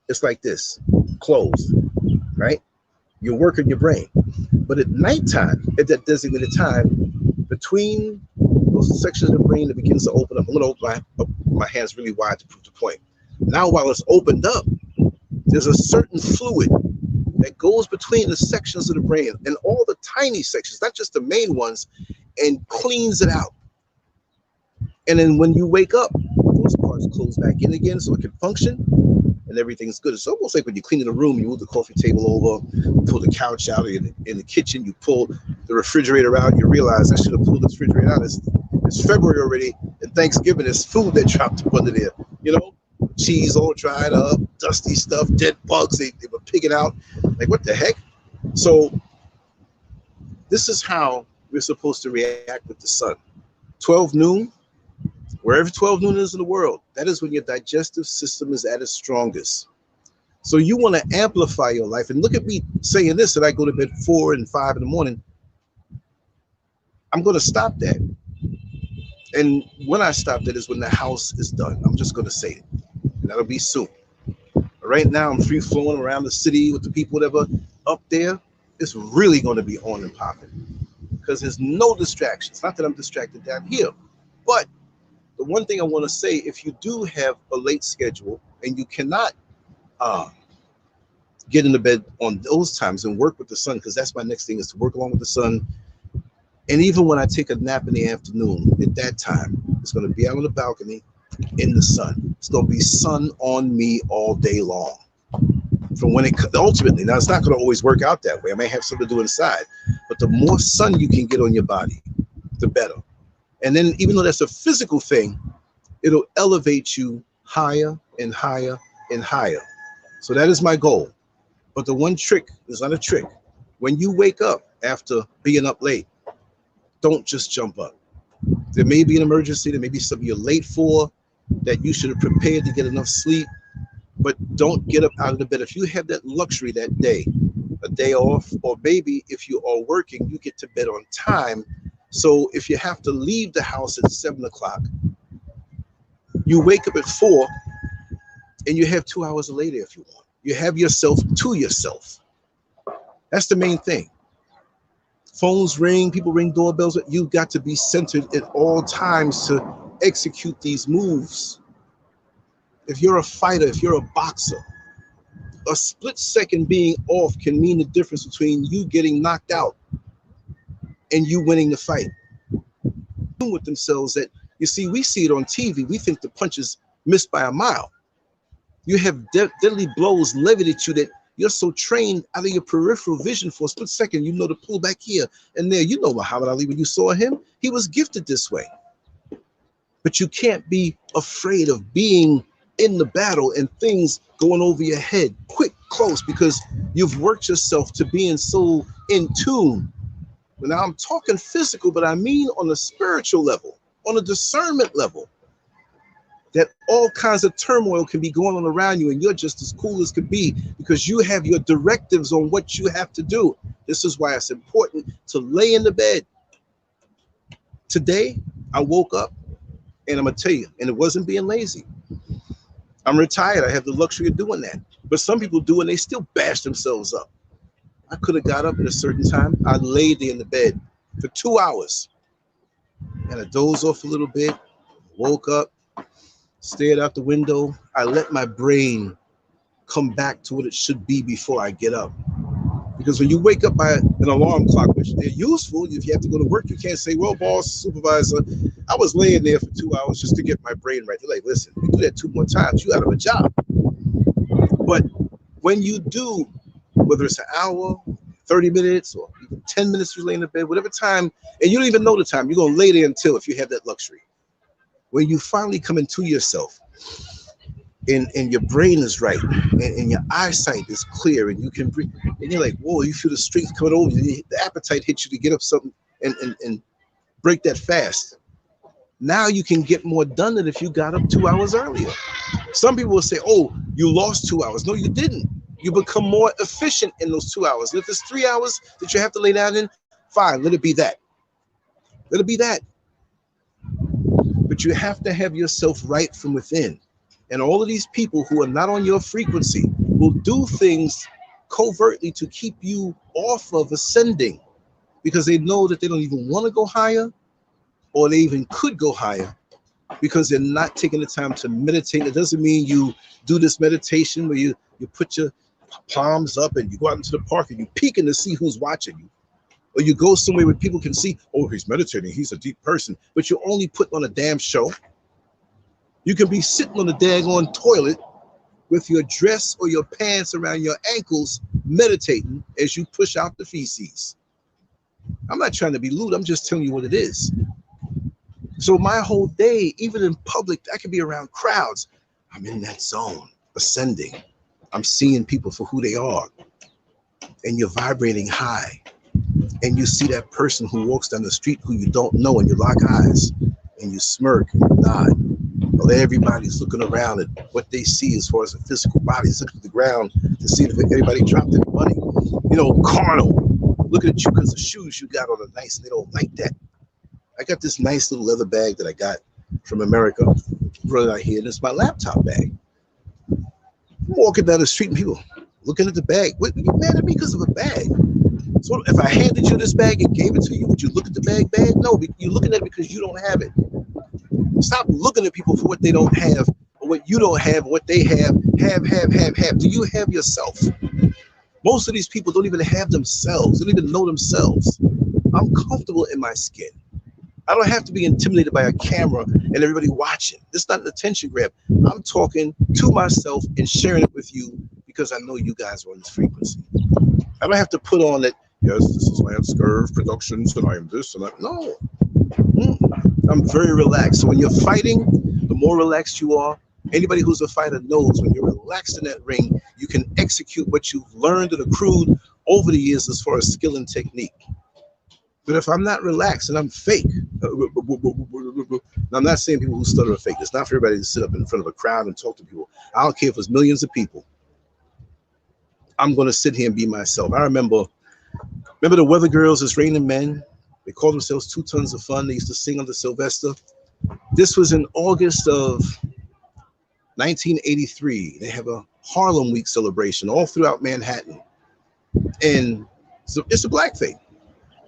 it's like this, closed, right? You're working your brain. But at nighttime, at that designated time, between those sections of the brain that begins to open up, I'm going to open my hands really wide to prove the point. Now, while it's opened up, there's a certain fluid that goes between the sections of the brain and all the tiny sections, not just the main ones, and cleans it out. And then when you wake up, those parts close back in again so it can function and everything's good. It's almost like when you clean the room, you move the coffee table over, you pull the couch out in the kitchen, you pull the refrigerator out, you realize I should have pulled the refrigerator out. It's February already, and Thanksgiving is food that dropped up under there. You know, cheese all dried up, dusty stuff, dead bugs, they were picking out. Like, what the heck? So this is how we're supposed to react with the sun. 12 noon, wherever 12 noon is in the world, that is when your digestive system is at its strongest. So you want to amplify your life. And look at me saying this, that I go to bed 4 and 5 in the morning. I'm going to stop that. And when I stop that is when the house is done. I'm just going to say it. And that'll be soon. But right now, I'm free flowing around the city with the people, whatever. Up there, it's really going to be on and popping. Because there's no distractions. Not that I'm distracted down here. But the one thing I want to say, if you do have a late schedule and you cannot get into bed on those times and work with the sun, because that's my next thing, is to work along with the sun. And even when I take a nap in the afternoon, at that time, it's going to be out on the balcony in the sun. It's going to be sun on me all day long. From when it ultimately, now it's not going to always work out that way. I may have something to do inside, but the more sun you can get on your body, the better. And then even though that's a physical thing, it'll elevate you higher and higher and higher. So that is my goal. But the one trick is not a trick. When you wake up after being up late, don't just jump up. There may be an emergency. There may be something you're late for that you should have prepared to get enough sleep. But don't get up out of the bed. If you have that luxury that day, a day off, or maybe if you are working, you get to bed on time. So if you have to leave the house at 7 o'clock, you wake up at 4 and you have 2 hours later if you want. You have yourself to yourself. That's the main thing. Phones ring, people ring doorbells. You've got to be centered at all times to execute these moves. If you're a fighter, if you're a boxer, a split second being off can mean the difference between you getting knocked out and you winning the fight. With themselves that, you see, we see it on TV. We think the punch is missed by a mile. You have deadly blows levied at you that you're so trained out of your peripheral vision for a split second, you know to pull back here and there. You know Muhammad Ali, when you saw him, he was gifted this way. But you can't be afraid of being in the battle and things going over your head quick, close, because you've worked yourself to being so in tune. Now I'm talking physical, but I mean on a spiritual level, on a discernment level, that all kinds of turmoil can be going on around you and you're just as cool as could be because you have your directives on what you have to do. This is why it's important to lay in the bed. Today, I woke up and I'm gonna tell you, and it wasn't being lazy. I'm retired, I have the luxury of doing that. But some people do and they still bash themselves up. I could have got up at a certain time. I laid there in the bed for 2 hours and I dozed off a little bit, woke up, stared out the window. I let my brain come back to what it should be before I get up. Because when you wake up by an alarm clock, which they're useful, if you have to go to work, you can't say, well, boss, supervisor, I was laying there for 2 hours just to get my brain right. They're like, listen, you do that 2 more times, you out of a job. But when you do, whether it's an hour, 30 minutes, or even 10 minutes you lay in the bed, whatever time, and you don't even know the time, you're going to lay there until, if you have that luxury. When you finally come into yourself and your brain is right and your eyesight is clear and you can breathe, and you're like, whoa, you feel the strength coming over you, the appetite hits you to get up something and break that fast. Now you can get more done than if you got up 2 hours earlier. Some people will say, oh, you lost 2 hours. No, you didn't. You become more efficient in those 2 hours. And if it's 3 hours that you have to lay down in, fine, let it be that. Let it be that. But you have to have yourself right from within. And all of these people who are not on your frequency will do things covertly to keep you off of ascending, because they know that they don't even want to go higher, or they even could go higher, because they're not taking the time to meditate. It doesn't mean you do this meditation where you put your palms up and you go out into the park and you peeking to see who's watching you. Or you go somewhere where people can see, oh, he's meditating, he's a deep person, but you're only putting on a damn show. You can be sitting on the daggone toilet with your dress or your pants around your ankles, meditating as you push out the feces. I'm not trying to be lewd, I'm just telling you what it is. So my whole day, even in public, I could be around crowds. I'm in that zone, ascending. I'm seeing people for who they are. And you're vibrating high. And you see that person who walks down the street who you don't know, and you lock eyes and you smirk and you nod. Well, everybody's looking around at what they see as far as the physical bodies, looking at the ground to see if anybody dropped any money. You know, carnal, looking at you because the shoes you got on are nice and they don't like that. I got this nice little leather bag that I got from America, brought it out here, and it's my laptop bag. I'm walking down the street and people looking at the bag. What, you mad at me because of a bag? So if I handed you this bag and gave it to you, would you look at the bag? No, you're looking at it because you don't have it. Stop looking at people for what they don't have, or what you don't have, what they have. Do you have yourself? Most of these people don't even have themselves. They don't even know themselves. I'm comfortable in my skin. I don't have to be intimidated by a camera and everybody watching. This is not an attention grab. I'm talking to myself and sharing it with you because I know you guys are on this frequency. I don't have to put on that, yes, this is LANCESCURV Productions and I am this and that. No. I'm very relaxed. So when you're fighting, the more relaxed you are, anybody who's a fighter knows when you're relaxed in that ring, you can execute what you've learned and accrued over the years as far as skill and technique. But if I'm not relaxed and I'm fake, I'm not saying people who stutter are fake. It's not for everybody to sit up in front of a crowd and talk to people. I don't care if it's millions of people. I'm going to sit here and be myself. I remember the Weather Girls, It's Raining Men. They called themselves 2 Tons of Fun. They used to sing under Sylvester. This was in August of 1983. They have a Harlem Week celebration all throughout Manhattan. And so it's a black thing.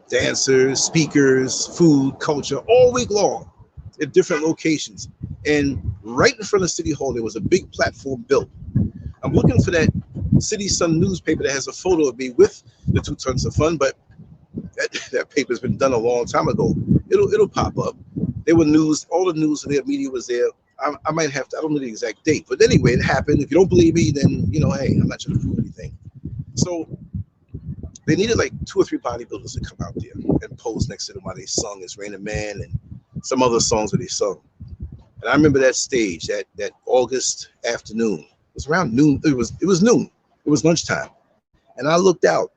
Dancers, speakers, food, culture, all week long at different locations. And right in front of City Hall, there was a big platform built. I'm looking for that City Sun newspaper that has a photo of me with the 2 Tons of Fun, but that paper's been done a long time ago. It'll pop up. There were news, all the news and their media was there. I might have to, I don't know the exact date, but anyway, it happened. If you don't believe me, then, you know, hey, I'm not trying to prove anything. So they needed like 2 or 3 bodybuilders to come out there and pose next to them while they sung It's Raining Man and some other songs that they sung. And I remember that stage, that August afternoon. It was around noon. It was noon. It was lunchtime. And I looked out.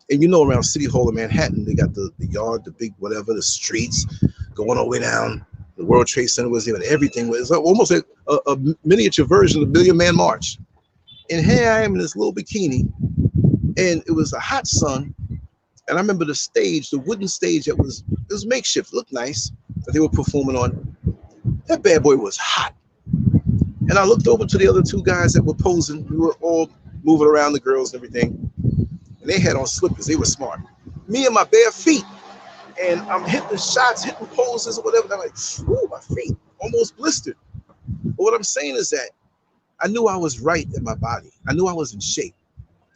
And you know, around City Hall in Manhattan, they got the yard, the big whatever, the streets going all the way down. The World Trade Center was there, and everything was almost like a miniature version of the Billion Man March. And here I am in this little bikini, and it was a hot sun. And I remember the stage, the wooden stage it was makeshift, looked nice, that they were performing on. That bad boy was hot. And I looked over to the other 2 guys that were posing. We were all moving around, the girls and everything. And they had on slippers. They were smart. Me and my bare feet. And I'm hitting shots, hitting poses or whatever. And I'm like, ooh, my feet almost blistered. But what I'm saying is that I knew I was right in my body. I knew I was in shape.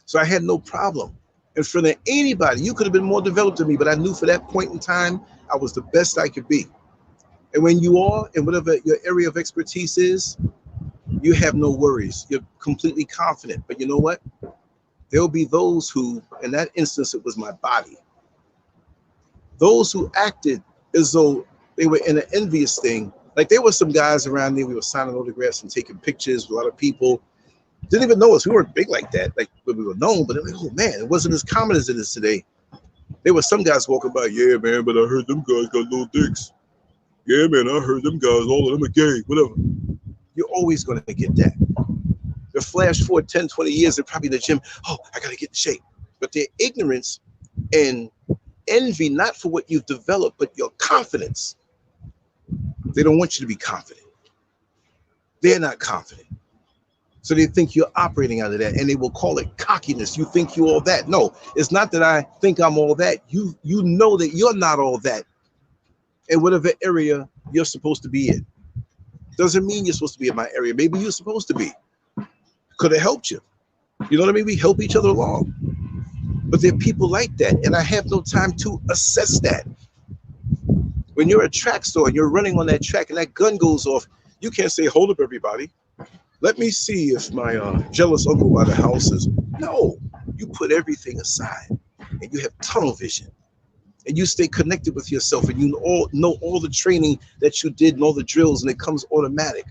So I had no problem. In front of anybody, you could have been more developed than me, but I knew for that point in time, I was the best I could be. And when you are, in whatever your area of expertise is, you have no worries. You're completely confident. But you know what? There'll be those who, in that instance, it was my body. Those who acted as though they were in an envious thing. Like there were some guys around there, we were signing autographs and taking pictures with a lot of people. Didn't even know us. We weren't big like that, like we were known, but like, oh man, it wasn't as common as it is today. There were some guys walking by, yeah, man, but I heard them guys got little dicks. Yeah, man, I heard them guys, all of them are gay, whatever. You're always going to get that. The flash forward 10, 20 years, they're probably in the gym. Oh, I got to get in shape. But their ignorance and envy, not for what you've developed, but your confidence. They don't want you to be confident. They're not confident. So they think you're operating out of that, and they will call it cockiness. You think you're all that. No, it's not that I think I'm all that. You know that you're not all that in whatever area you're supposed to be in. Doesn't mean you're supposed to be in my area. Maybe you're supposed to be. Could have helped you. You know what I mean? We help each other along. But there are people like that, and I have no time to assess that. When you're at a track store and you're running on that track and that gun goes off, you can't say, hold up, everybody. Let me see if my jealous uncle by the house is. No, you put everything aside and you have tunnel vision and you stay connected with yourself and you all know all the training that you did and all the drills, and it comes automatic.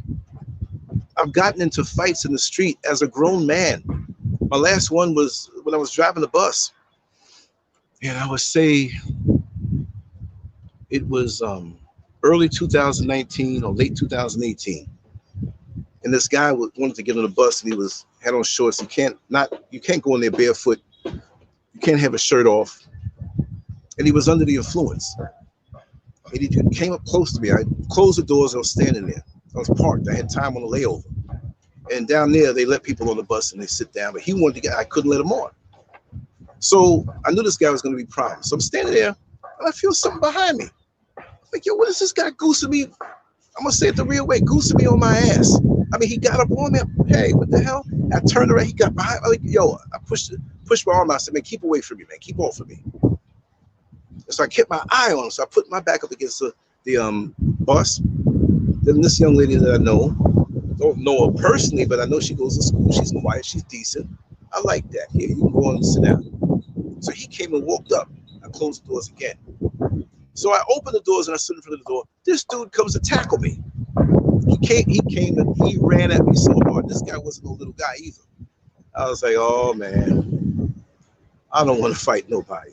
I've gotten into fights in the street as a grown man. My last one was when I was driving the bus, and I would say it was early 2019 or late 2018. And this guy wanted to get on the bus, and he had on shorts. You can't go in there barefoot. You can't have a shirt off. And he was under the influence. And he came up close to me. I closed the doors. I was standing there. I was parked. I had time on the layover. And down there, they let people on the bus and they sit down. But he wanted to get. I couldn't let him on. So I knew this guy was going to be prime. So I'm standing there, and I feel something behind me. I'm like, yo, what is this guy goosing me? I'm going to say it the real way, goosing me on my ass. I mean, he got up on me. Hey, what the hell? I turned around. He got behind. Like, yo, I pushed my arm out. I said, man, keep away from me, man. Keep off of me. And so I kept my eye on him. So I put my back up against the bus. Then this young lady that I know, don't know her personally, but I know she goes to school. She's quiet. She's decent. I like that. Here, you can go on and sit down. So he came and walked up. I closed the doors again. So I opened the doors and I stood in front of the door. This dude comes to tackle me. He came and he ran at me so hard. This guy wasn't no little guy either. I was like, oh man, I don't want to fight nobody.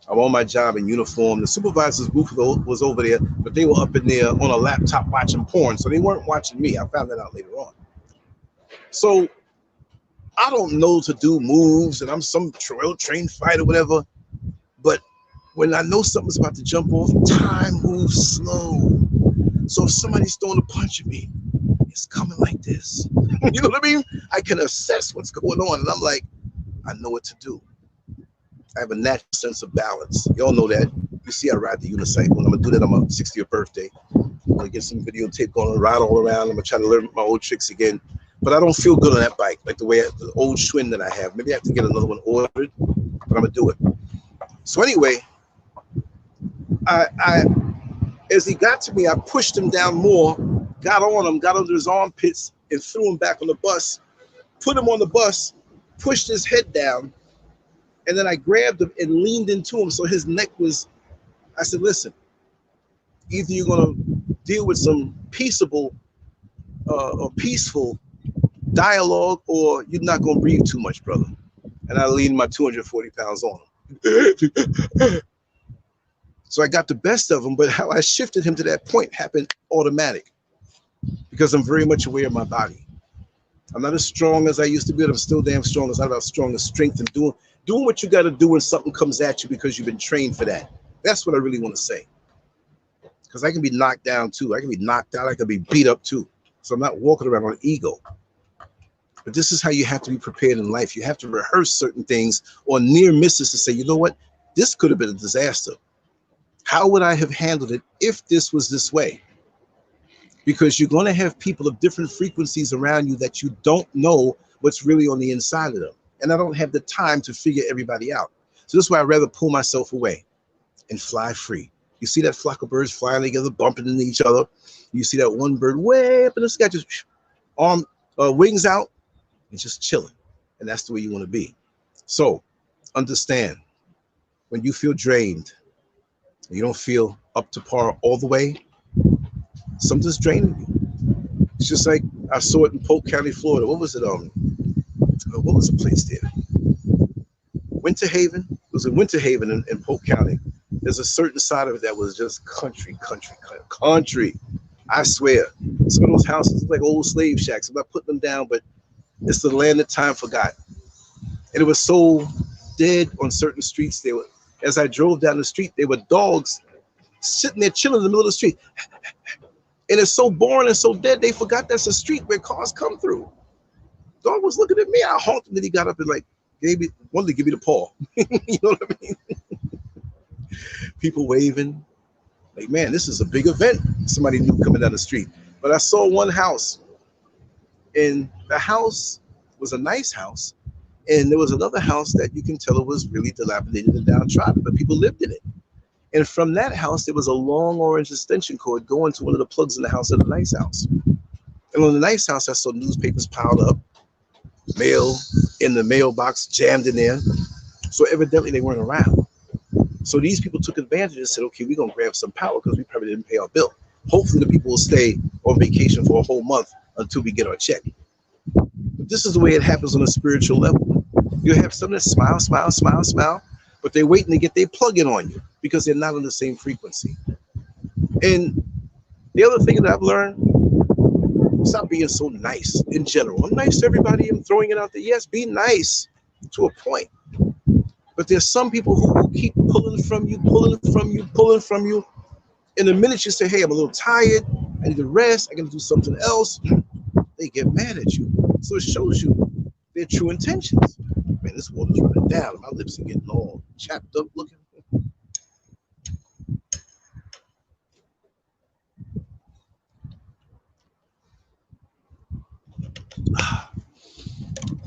I'm on my job in uniform. The supervisor's booth was over there, but they were up in there on a laptop watching porn. So they weren't watching me. I found that out later on. So I don't know to do moves and I'm some trained fighter, whatever. But when I know something's about to jump off, time moves slow. So if somebody's throwing a punch at me, it's coming like this. You know what I mean? I can assess what's going on. And I'm like, I know what to do. I have a natural sense of balance. Y'all know that. You see I ride the unicycle. And I'm going to do that on my 60th birthday. I'm going to get some videotape going and ride all around. I'm going to try to learn my old tricks again. But I don't feel good on that bike, like the old Schwinn that I have. Maybe I have to get another one ordered, but I'm going to do it. So anyway, as he got to me, I pushed him down more, got on him, got under his armpits, and threw him back on the bus, put him on the bus, pushed his head down, and then I grabbed him and leaned into him so his neck was, I said, listen, either you're going to deal with some peaceable or peaceful dialogue or you're not going to breathe too much, brother. And I leaned my 240 pounds on him. So I got the best of him, but how I shifted him to that point happened automatic because I'm very much aware of my body. I'm not as strong as I used to be, but I'm still damn strong. It's not about strong as strength and doing what you got to do when something comes at you because you've been trained for that. That's what I really want to say. Because I can be knocked down too. I can be knocked out. I can be beat up too. So I'm not walking around on ego. But this is how you have to be prepared in life. You have to rehearse certain things or near misses to say, you know what? This could have been a disaster. How would I have handled it if this was this way? Because you're going to have people of different frequencies around you that you don't know what's really on the inside of them. And I don't have the time to figure everybody out. So this is why I'd rather pull myself away and fly free. You see that flock of birds flying together, bumping into each other. You see that one bird way up in the sky, just wings out and just chilling. And that's the way you want to be. So understand, when you feel drained, you don't feel up to par all the way, something's draining you. It's just like I saw it in Polk County, Florida. What was it? What was the place there? Winter Haven. It was in Winter Haven in Polk County. There's a certain side of it that was just country. I swear, some of those houses look like old slave shacks. I'm not putting them down, but it's the land that time forgot. And it was so dead on certain streets. They were, as I drove down the street, there were dogs sitting there chilling in the middle of the street. And it's so boring and so dead, they forgot that's a street where cars come through. Dog was looking at me. I honked him, and he got up and like wanted to give me the paw. You know what I mean? People waving. Like, man, this is a big event. Somebody new coming down the street. But I saw one house, and the house was a nice house. And there was another house that you can tell it was really dilapidated and downtrodden, but people lived in it. And from that house, there was a long orange extension cord going to one of the plugs in the house of the nice house. And on the nice house, I saw newspapers piled up, mail in the mailbox jammed in there. So evidently they weren't around. So these people took advantage and said, okay, we're going to grab some power because we probably didn't pay our bill. Hopefully the people will stay on vacation for a whole month until we get our check. But this is the way it happens on a spiritual level. You have some that smile, smile, smile, smile, but they're waiting to get their plug-in on you because they're not on the same frequency. And the other thing that I've learned, stop being so nice in general. I'm nice to everybody. I'm throwing it out there. Yes, be nice to a point. But there's some people who will keep pulling from you, pulling from you, pulling from you. And the minute you say, hey, I'm a little tired, I need to rest, I got to do something else, they get mad at you. So it shows you their true intentions. Man, this water's running down. My lips are getting all chapped up looking.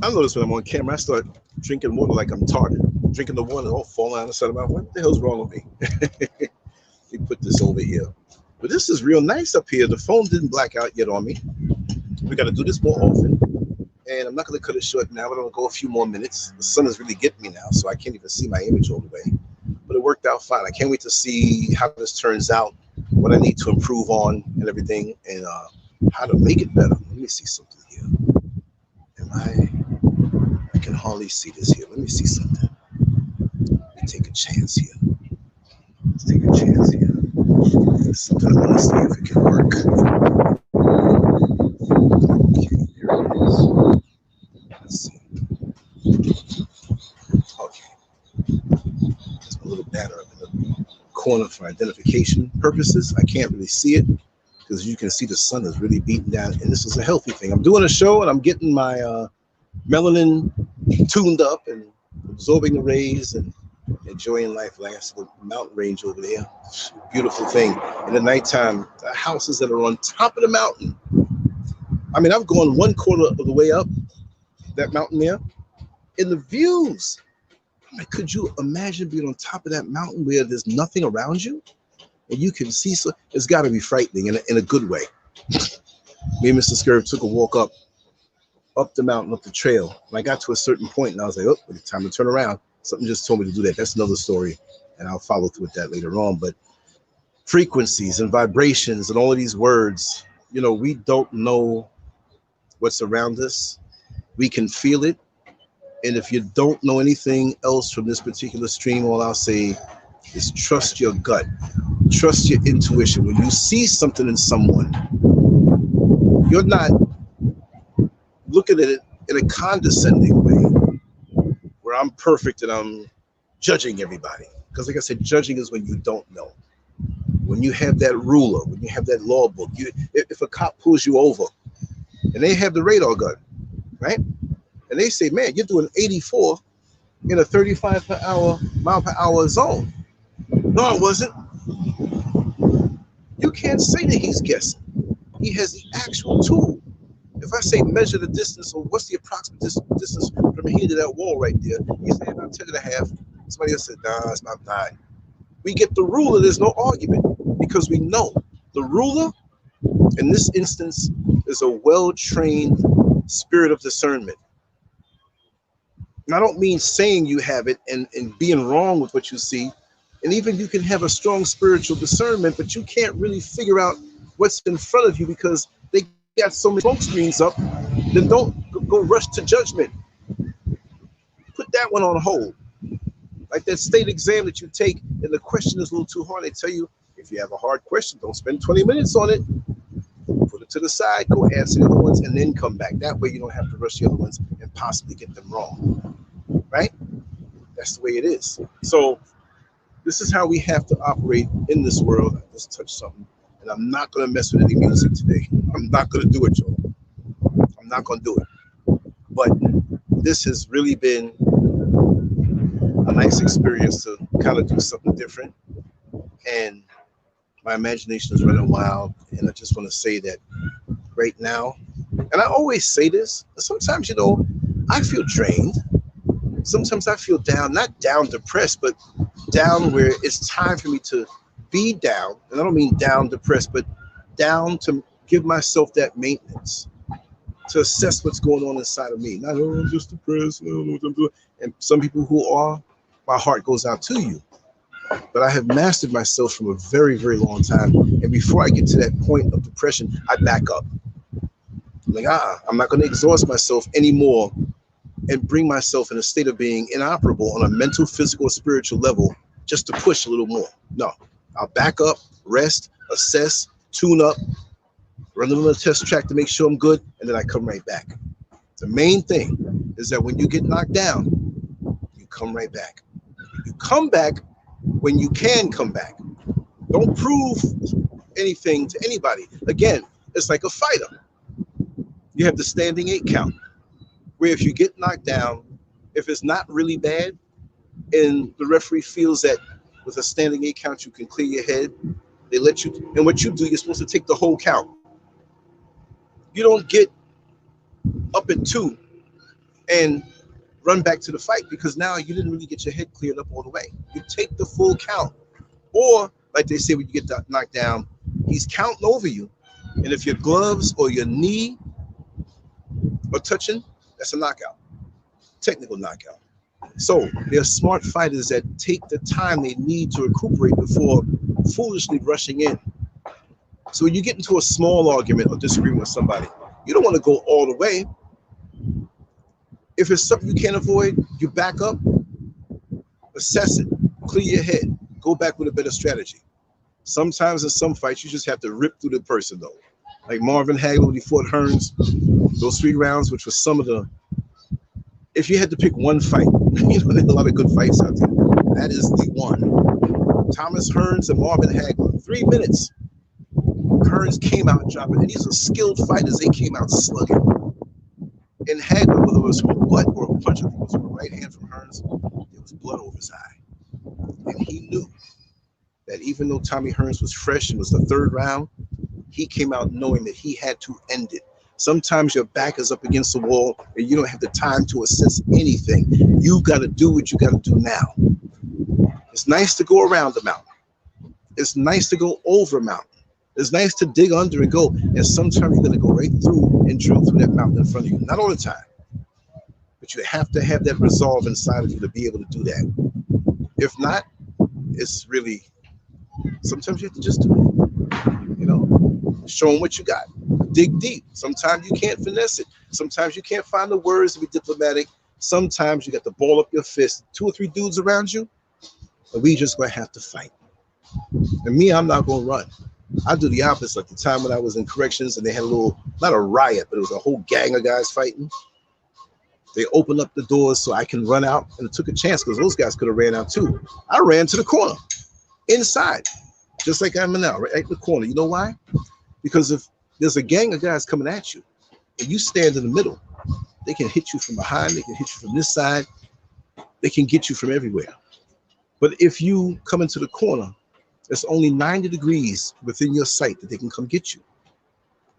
I notice when I'm on camera, I start drinking water like I'm retarded. Drinking the water, all falling out of the side of my mouth. What the hell's wrong with me? Let me put this over here. But this is real nice up here. The phone didn't black out yet on me. We got to do this more often. And I'm not going to cut it short now. But I'm going to go a few more minutes. The sun is really getting me now, so I can't even see my image all the way. But it worked out fine. I can't wait to see how this turns out, what I need to improve on and everything, and how to make it better. Let me see something here. I can hardly see this here. Let me see something. Let me take a chance here. Let's take a chance here. Something I want to see if it can work. Okay, there it is. Let's see. Okay. There's a little banner up in the corner for identification purposes. I can't really see it because you can see the sun is really beating down, and this is a healthy thing. I'm doing a show and I'm getting my melanin tuned up and absorbing the rays and enjoying life. Like I said, the mountain range over there, beautiful thing. In the nighttime, the houses that are on top of the mountain. I mean, I've gone 1/4 of the way up that mountain there, and the views. Like, could you imagine being on top of that mountain where there's nothing around you, and you can see? So it's got to be frightening in a good way. Me and Mr. SCURV took a walk up the mountain, up the trail. And I got to a certain point, and I was like, oh, it's time to turn around. Something just told me to do that. That's another story, and I'll follow through with that later on. But frequencies and vibrations and all of these words, you know, we don't know what's around us. We can feel it. And if you don't know anything else from this particular stream, all I'll say is trust your gut. Trust your intuition. When you see something in someone, you're not looking at it in a condescending way where I'm perfect and I'm judging everybody. Because like I said, judging is when you don't know. When you have that ruler, when you have that law book, if a cop pulls you over and they have the radar gun, right? And they say, man, you're doing 84 in a 35 mile per hour zone. No, I wasn't. You can't say that he's guessing. He has the actual tool. If I say measure the distance, or what's the approximate distance from here to that wall right there, you say about 10.5. Somebody else said, nah, it's about 9. We get the ruler, there's no argument, because we know the ruler, in this instance, is a well-trained spirit of discernment. And I don't mean saying you have it and being wrong with what you see. And even you can have a strong spiritual discernment, but you can't really figure out what's in front of you because they got so many smoke screens up. Then don't go rush to judgment. Put that one on hold. Like that state exam that you take and the question is a little too hard. They tell you, if you have a hard question, don't spend 20 minutes on it. it to the side, go answer the other ones, and then come back. That way you don't have to rush the other ones and possibly get them wrong, right? That's the way it is. So this is how we have to operate in this world. I just touched something, and I'm not going to mess with any music today. I'm not going to do it, y'all. I'm not going to do it. But this has really been a nice experience to kind of do something different. And my imagination is running wild. And I just want to say that right now, and I always say this, sometimes, you know, I feel drained. Sometimes I feel down, not down depressed, but down where it's time for me to be down. And I don't mean down depressed, but down to give myself that maintenance, to assess what's going on inside of me. Not, oh, I'm just depressed, I don't know what I'm doing. And some people who are, my heart goes out to you. But I have mastered myself from a very, very long time. And before I get to that point of depression, I back up. I'm like, I'm not going to exhaust myself anymore and bring myself in a state of being inoperable on a mental, physical, spiritual level just to push a little more. No, I'll back up, rest, assess, tune up, run a little test track to make sure I'm good, and then I come right back. The main thing is that when you get knocked down, you come right back. You come back when you can come back. Don't prove anything to anybody. Again, it's like a fighter. You have the standing 8 count, where if you get knocked down, if it's not really bad, and the referee feels that with a standing 8 count, you can clear your head, they let you, and what you do, you're supposed to take the whole count. You don't get up at 2 and run back to the fight, because now you didn't really get your head cleared up all the way. You take the full count. Or, like they say when you get knocked down, he's counting over you. And if your gloves or your knee are touching, that's a knockout. Technical knockout. So they're smart fighters that take the time they need to recuperate before foolishly rushing in. So when you get into a small argument or disagreement with somebody, you don't want to go all the way. If it's something you can't avoid, you back up, assess it, clear your head, go back with a better strategy. Sometimes in some fights, you just have to rip through the person, though. Like Marvin Hagler when he fought Hearns, those 3 rounds, which was some of the, if you had to pick one fight, you know, there's a lot of good fights out there. That is the one. Thomas Hearns and Marvin Hagler, 3 minutes. Hearns came out dropping, and these are skilled fighters. They came out slugging. And Hagler, whether it was from a butt or a punch, I think it was from a right hand from Hearns, there was blood over his eye. And he knew that even though Tommy Hearns was fresh and was the 3rd round, he came out knowing that he had to end it. Sometimes your back is up against the wall and you don't have the time to assess anything. You've got to do what you got to do now. It's nice to go around the mountain. It's nice to go over a mountain. It's nice to dig under and go. And sometimes you're going to go right through and drill through that mountain in front of you. Not all the time. But you have to have that resolve inside of you to be able to do that. If not, it's really, sometimes you have to just do it. You know, show them what you got. Dig deep. Sometimes you can't finesse it. Sometimes you can't find the words to be diplomatic. Sometimes you got to ball up your fist. 2 or 3 dudes around you, and we just going to have to fight. And me, I'm not going to run. I do the opposite. Like the time when I was in corrections and they had a little, not a riot, but it was a whole gang of guys fighting. They opened up the doors so I can run out, and it took a chance because those guys could have ran out too. I ran to the corner, inside, just like I'm now, right at the corner. You know why? Because if there's a gang of guys coming at you and you stand in the middle, they can hit you from behind, they can hit you from this side, they can get you from everywhere. But if you come into the corner, it's only 90 degrees within your sight that they can come get you.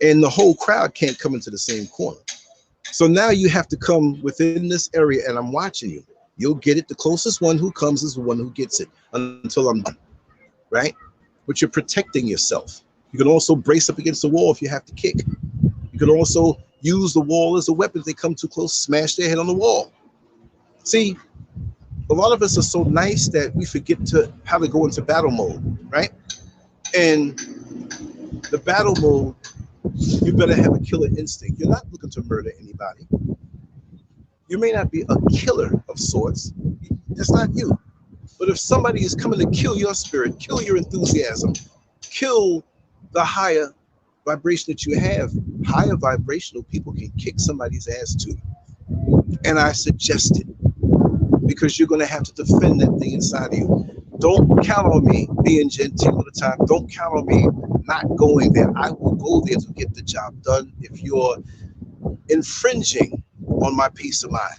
And the whole crowd can't come into the same corner. So now you have to come within this area, and I'm watching you. You'll get it. The closest one who comes is the one who gets it until I'm done, right? But you're protecting yourself. You can also brace up against the wall if you have to kick. You can also use the wall as a weapon. If they come too close, smash their head on the wall. See, a lot of us are so nice that we forget how to go into battle mode, right? And the battle mode, you better have a killer instinct. You're not looking to murder anybody. You may not be a killer of sorts. That's not you. But if somebody is coming to kill your spirit, kill your enthusiasm, kill the higher vibration that you have, higher vibrational people can kick somebody's ass too. And I suggest it because you're going to have to defend that thing inside of you. Don't count on me being genteel all the time. Don't count on me not going there. I will go there to get the job done if you're infringing on my peace of mind.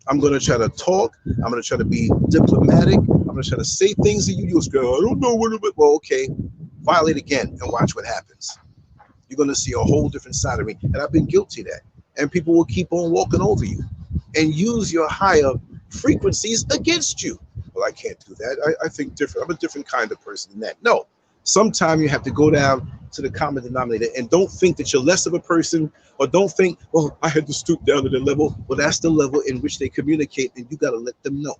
I'm going to try to talk. I'm going to try to be diplomatic. I'm going to try to say things that you go, I don't know what it is. Well, okay, violate again and watch what happens. You're going to see a whole different side of me. And I've been guilty of that. And people will keep on walking over you and use your higher frequencies against you. Well, I can't do that. I think different. I'm a different kind of person than that. No, sometimes you have to go down to the common denominator and don't think that you're less of a person, or don't think, oh, I had to stoop down to the level. Well, that's the level in which they communicate, and you got to let them know.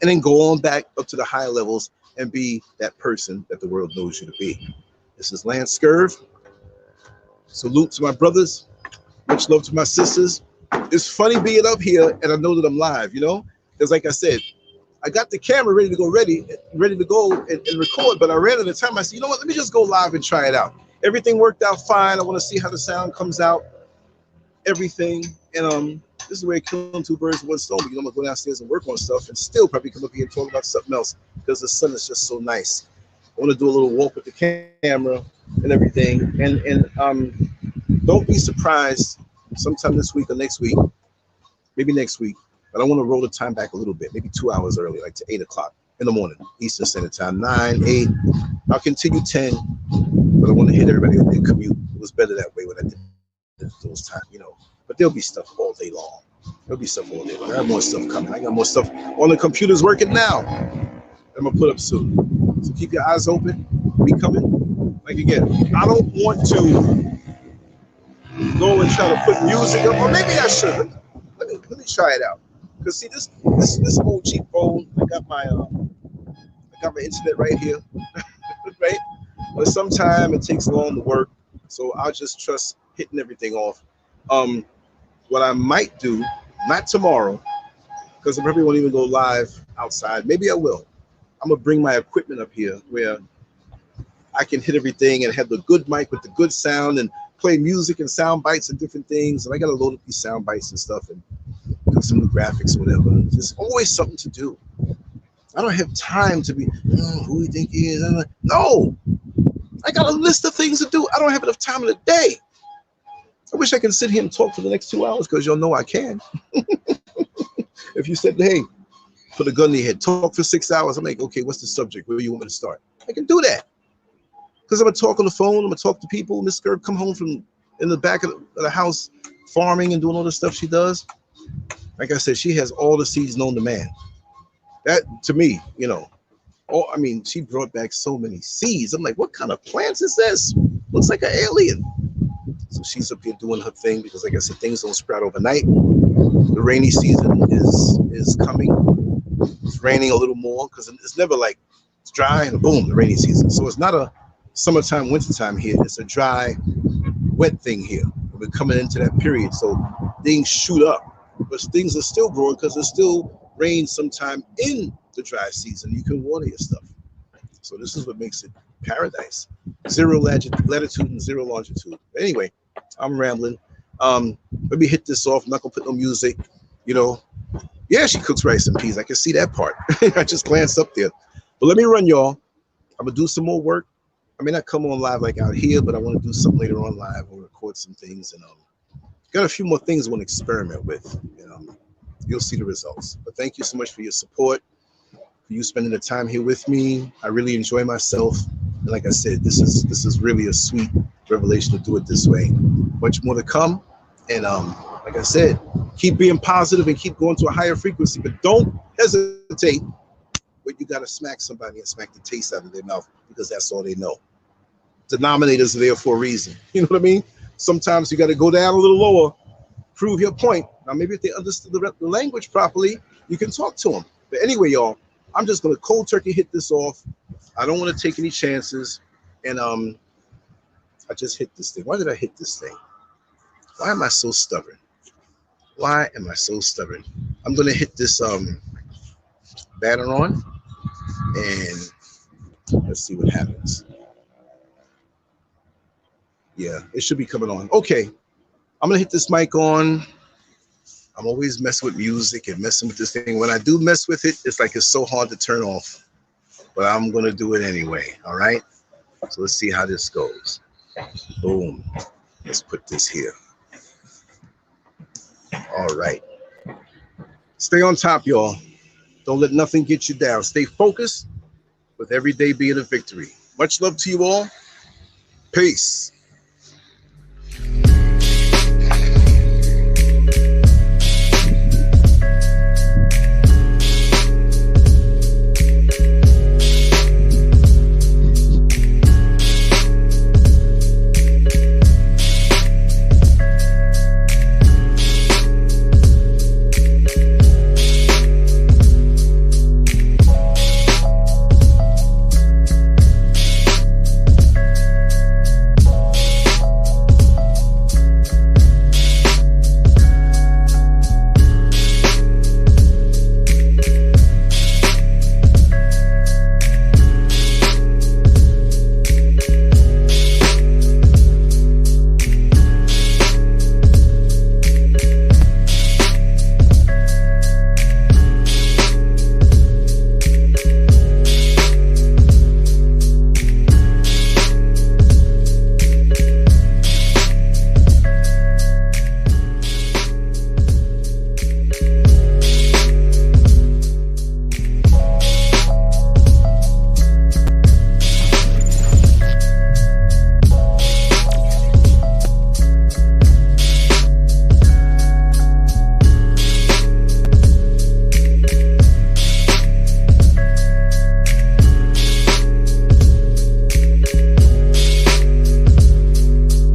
And then go on back up to the higher levels and be that person that the world knows you to be. This is LANCESCURV. Salute to my brothers. Much love to my sisters. It's funny being up here, and I know that I'm live, you know? Because like I said, I got the camera ready to go and record, but I ran out of time. I said, you know what? Let me just go live and try it out. Everything worked out fine. I want to see how the sound comes out, everything. And this is the way killing two birds with one stone. Because I'm going to go downstairs and work on stuff and still probably come up here and talk about something else because the sun is just so nice. I want to do a little walk with the camera and everything. And don't be surprised sometime this week or next week, maybe next week, but I want to roll the time back a little bit, maybe 2 hours early, like to 8 o'clock in the morning, Eastern Standard Time, 9, 8. I'll continue 10, but I want to hit everybody on their commute. It was better that way when I did those times, you know. But there'll be stuff all day long. There'll be stuff all day long. I have more stuff coming. I got more stuff on the computers working now. I'm going to put up soon. So keep your eyes open. Be coming. Like again, I don't want to go and try to put music up, or maybe I should. Let me try it out. Cause see this old cheap phone. I got my internet right here, right? But sometimes it takes long to work, so I'll just trust hitting everything off. What I might do, not tomorrow, because I probably won't even go live outside. Maybe I will. I'm gonna bring my equipment up here where I can hit everything and have the good mic with the good sound and play music and sound bites and different things. And I gotta load up these sound bites and stuff and do some new graphics or whatever. There's always something to do. I don't have time to be, who do you think he is? No, I got a list of things to do. I don't have enough time in the day. I wish I could sit here and talk for the next 2 hours because you'll know I can. If you said, hey, put a gun in your head, talk for 6 hours, I'm like, okay, what's the subject? Where do you want me to start? I can do that. Because I'm going to talk on the phone. I'm going to talk to people. Miss SCURV come home from in the back of the house farming and doing all the stuff she does. Like I said, she has all the seeds known to man. That, to me, you know, I mean, she brought back so many seeds. I'm like, what kind of plants is this? Looks like an alien. So she's up here doing her thing because, like I said, things don't sprout overnight. The rainy season is coming. It's raining a little more because it's never like it's dry and boom, the rainy season. So it's not a summertime, wintertime here. It's a dry, wet thing here. We're coming into that period. So things shoot up. But things are still growing because it still rains sometime in the dry season. You can water your stuff. So this is what makes it paradise. 0 latitude and 0 longitude. Anyway, I'm rambling. Let me hit this off. I'm not gonna put no music. You know, yeah, she cooks rice and peas. I can see that part. I just glanced up there. But let me run, y'all. I'm gonna do some more work. I may not come on live like out here, but I want to do something later on live. We'll record some things and got a few more things I want to experiment with. You'll see the results. But thank you so much for your support, for you spending the time here with me. I really enjoy myself. And like I said, this is really a sweet revelation to do it this way. Much more to come. And like I said, keep being positive and keep going to a higher frequency. But don't hesitate when you got to smack somebody and smack the taste out of their mouth because that's all they know. Denominators are there for a reason. You know what I mean? Sometimes you got to go down a little lower, prove your point. Now, maybe if they understood the language properly, you can talk to them. But anyway, y'all, I'm just going to cold turkey hit this off. I don't want to take any chances. And I just hit this thing. Why did I hit this thing? Why am I so stubborn? Why am I so stubborn? I'm going to hit this banner on, and let's see what happens. Yeah, it should be coming on. Okay, I'm gonna hit this mic on. I'm always messing with music and messing with this thing. When I do mess with it, it's like it's so hard to turn off. But I'm gonna do it anyway. All right. So let's see how this goes. Boom. Let's put this here. All right. Stay on top, y'all. Don't let nothing get you down. Stay focused, with every day being a victory. Much love to you all. Peace.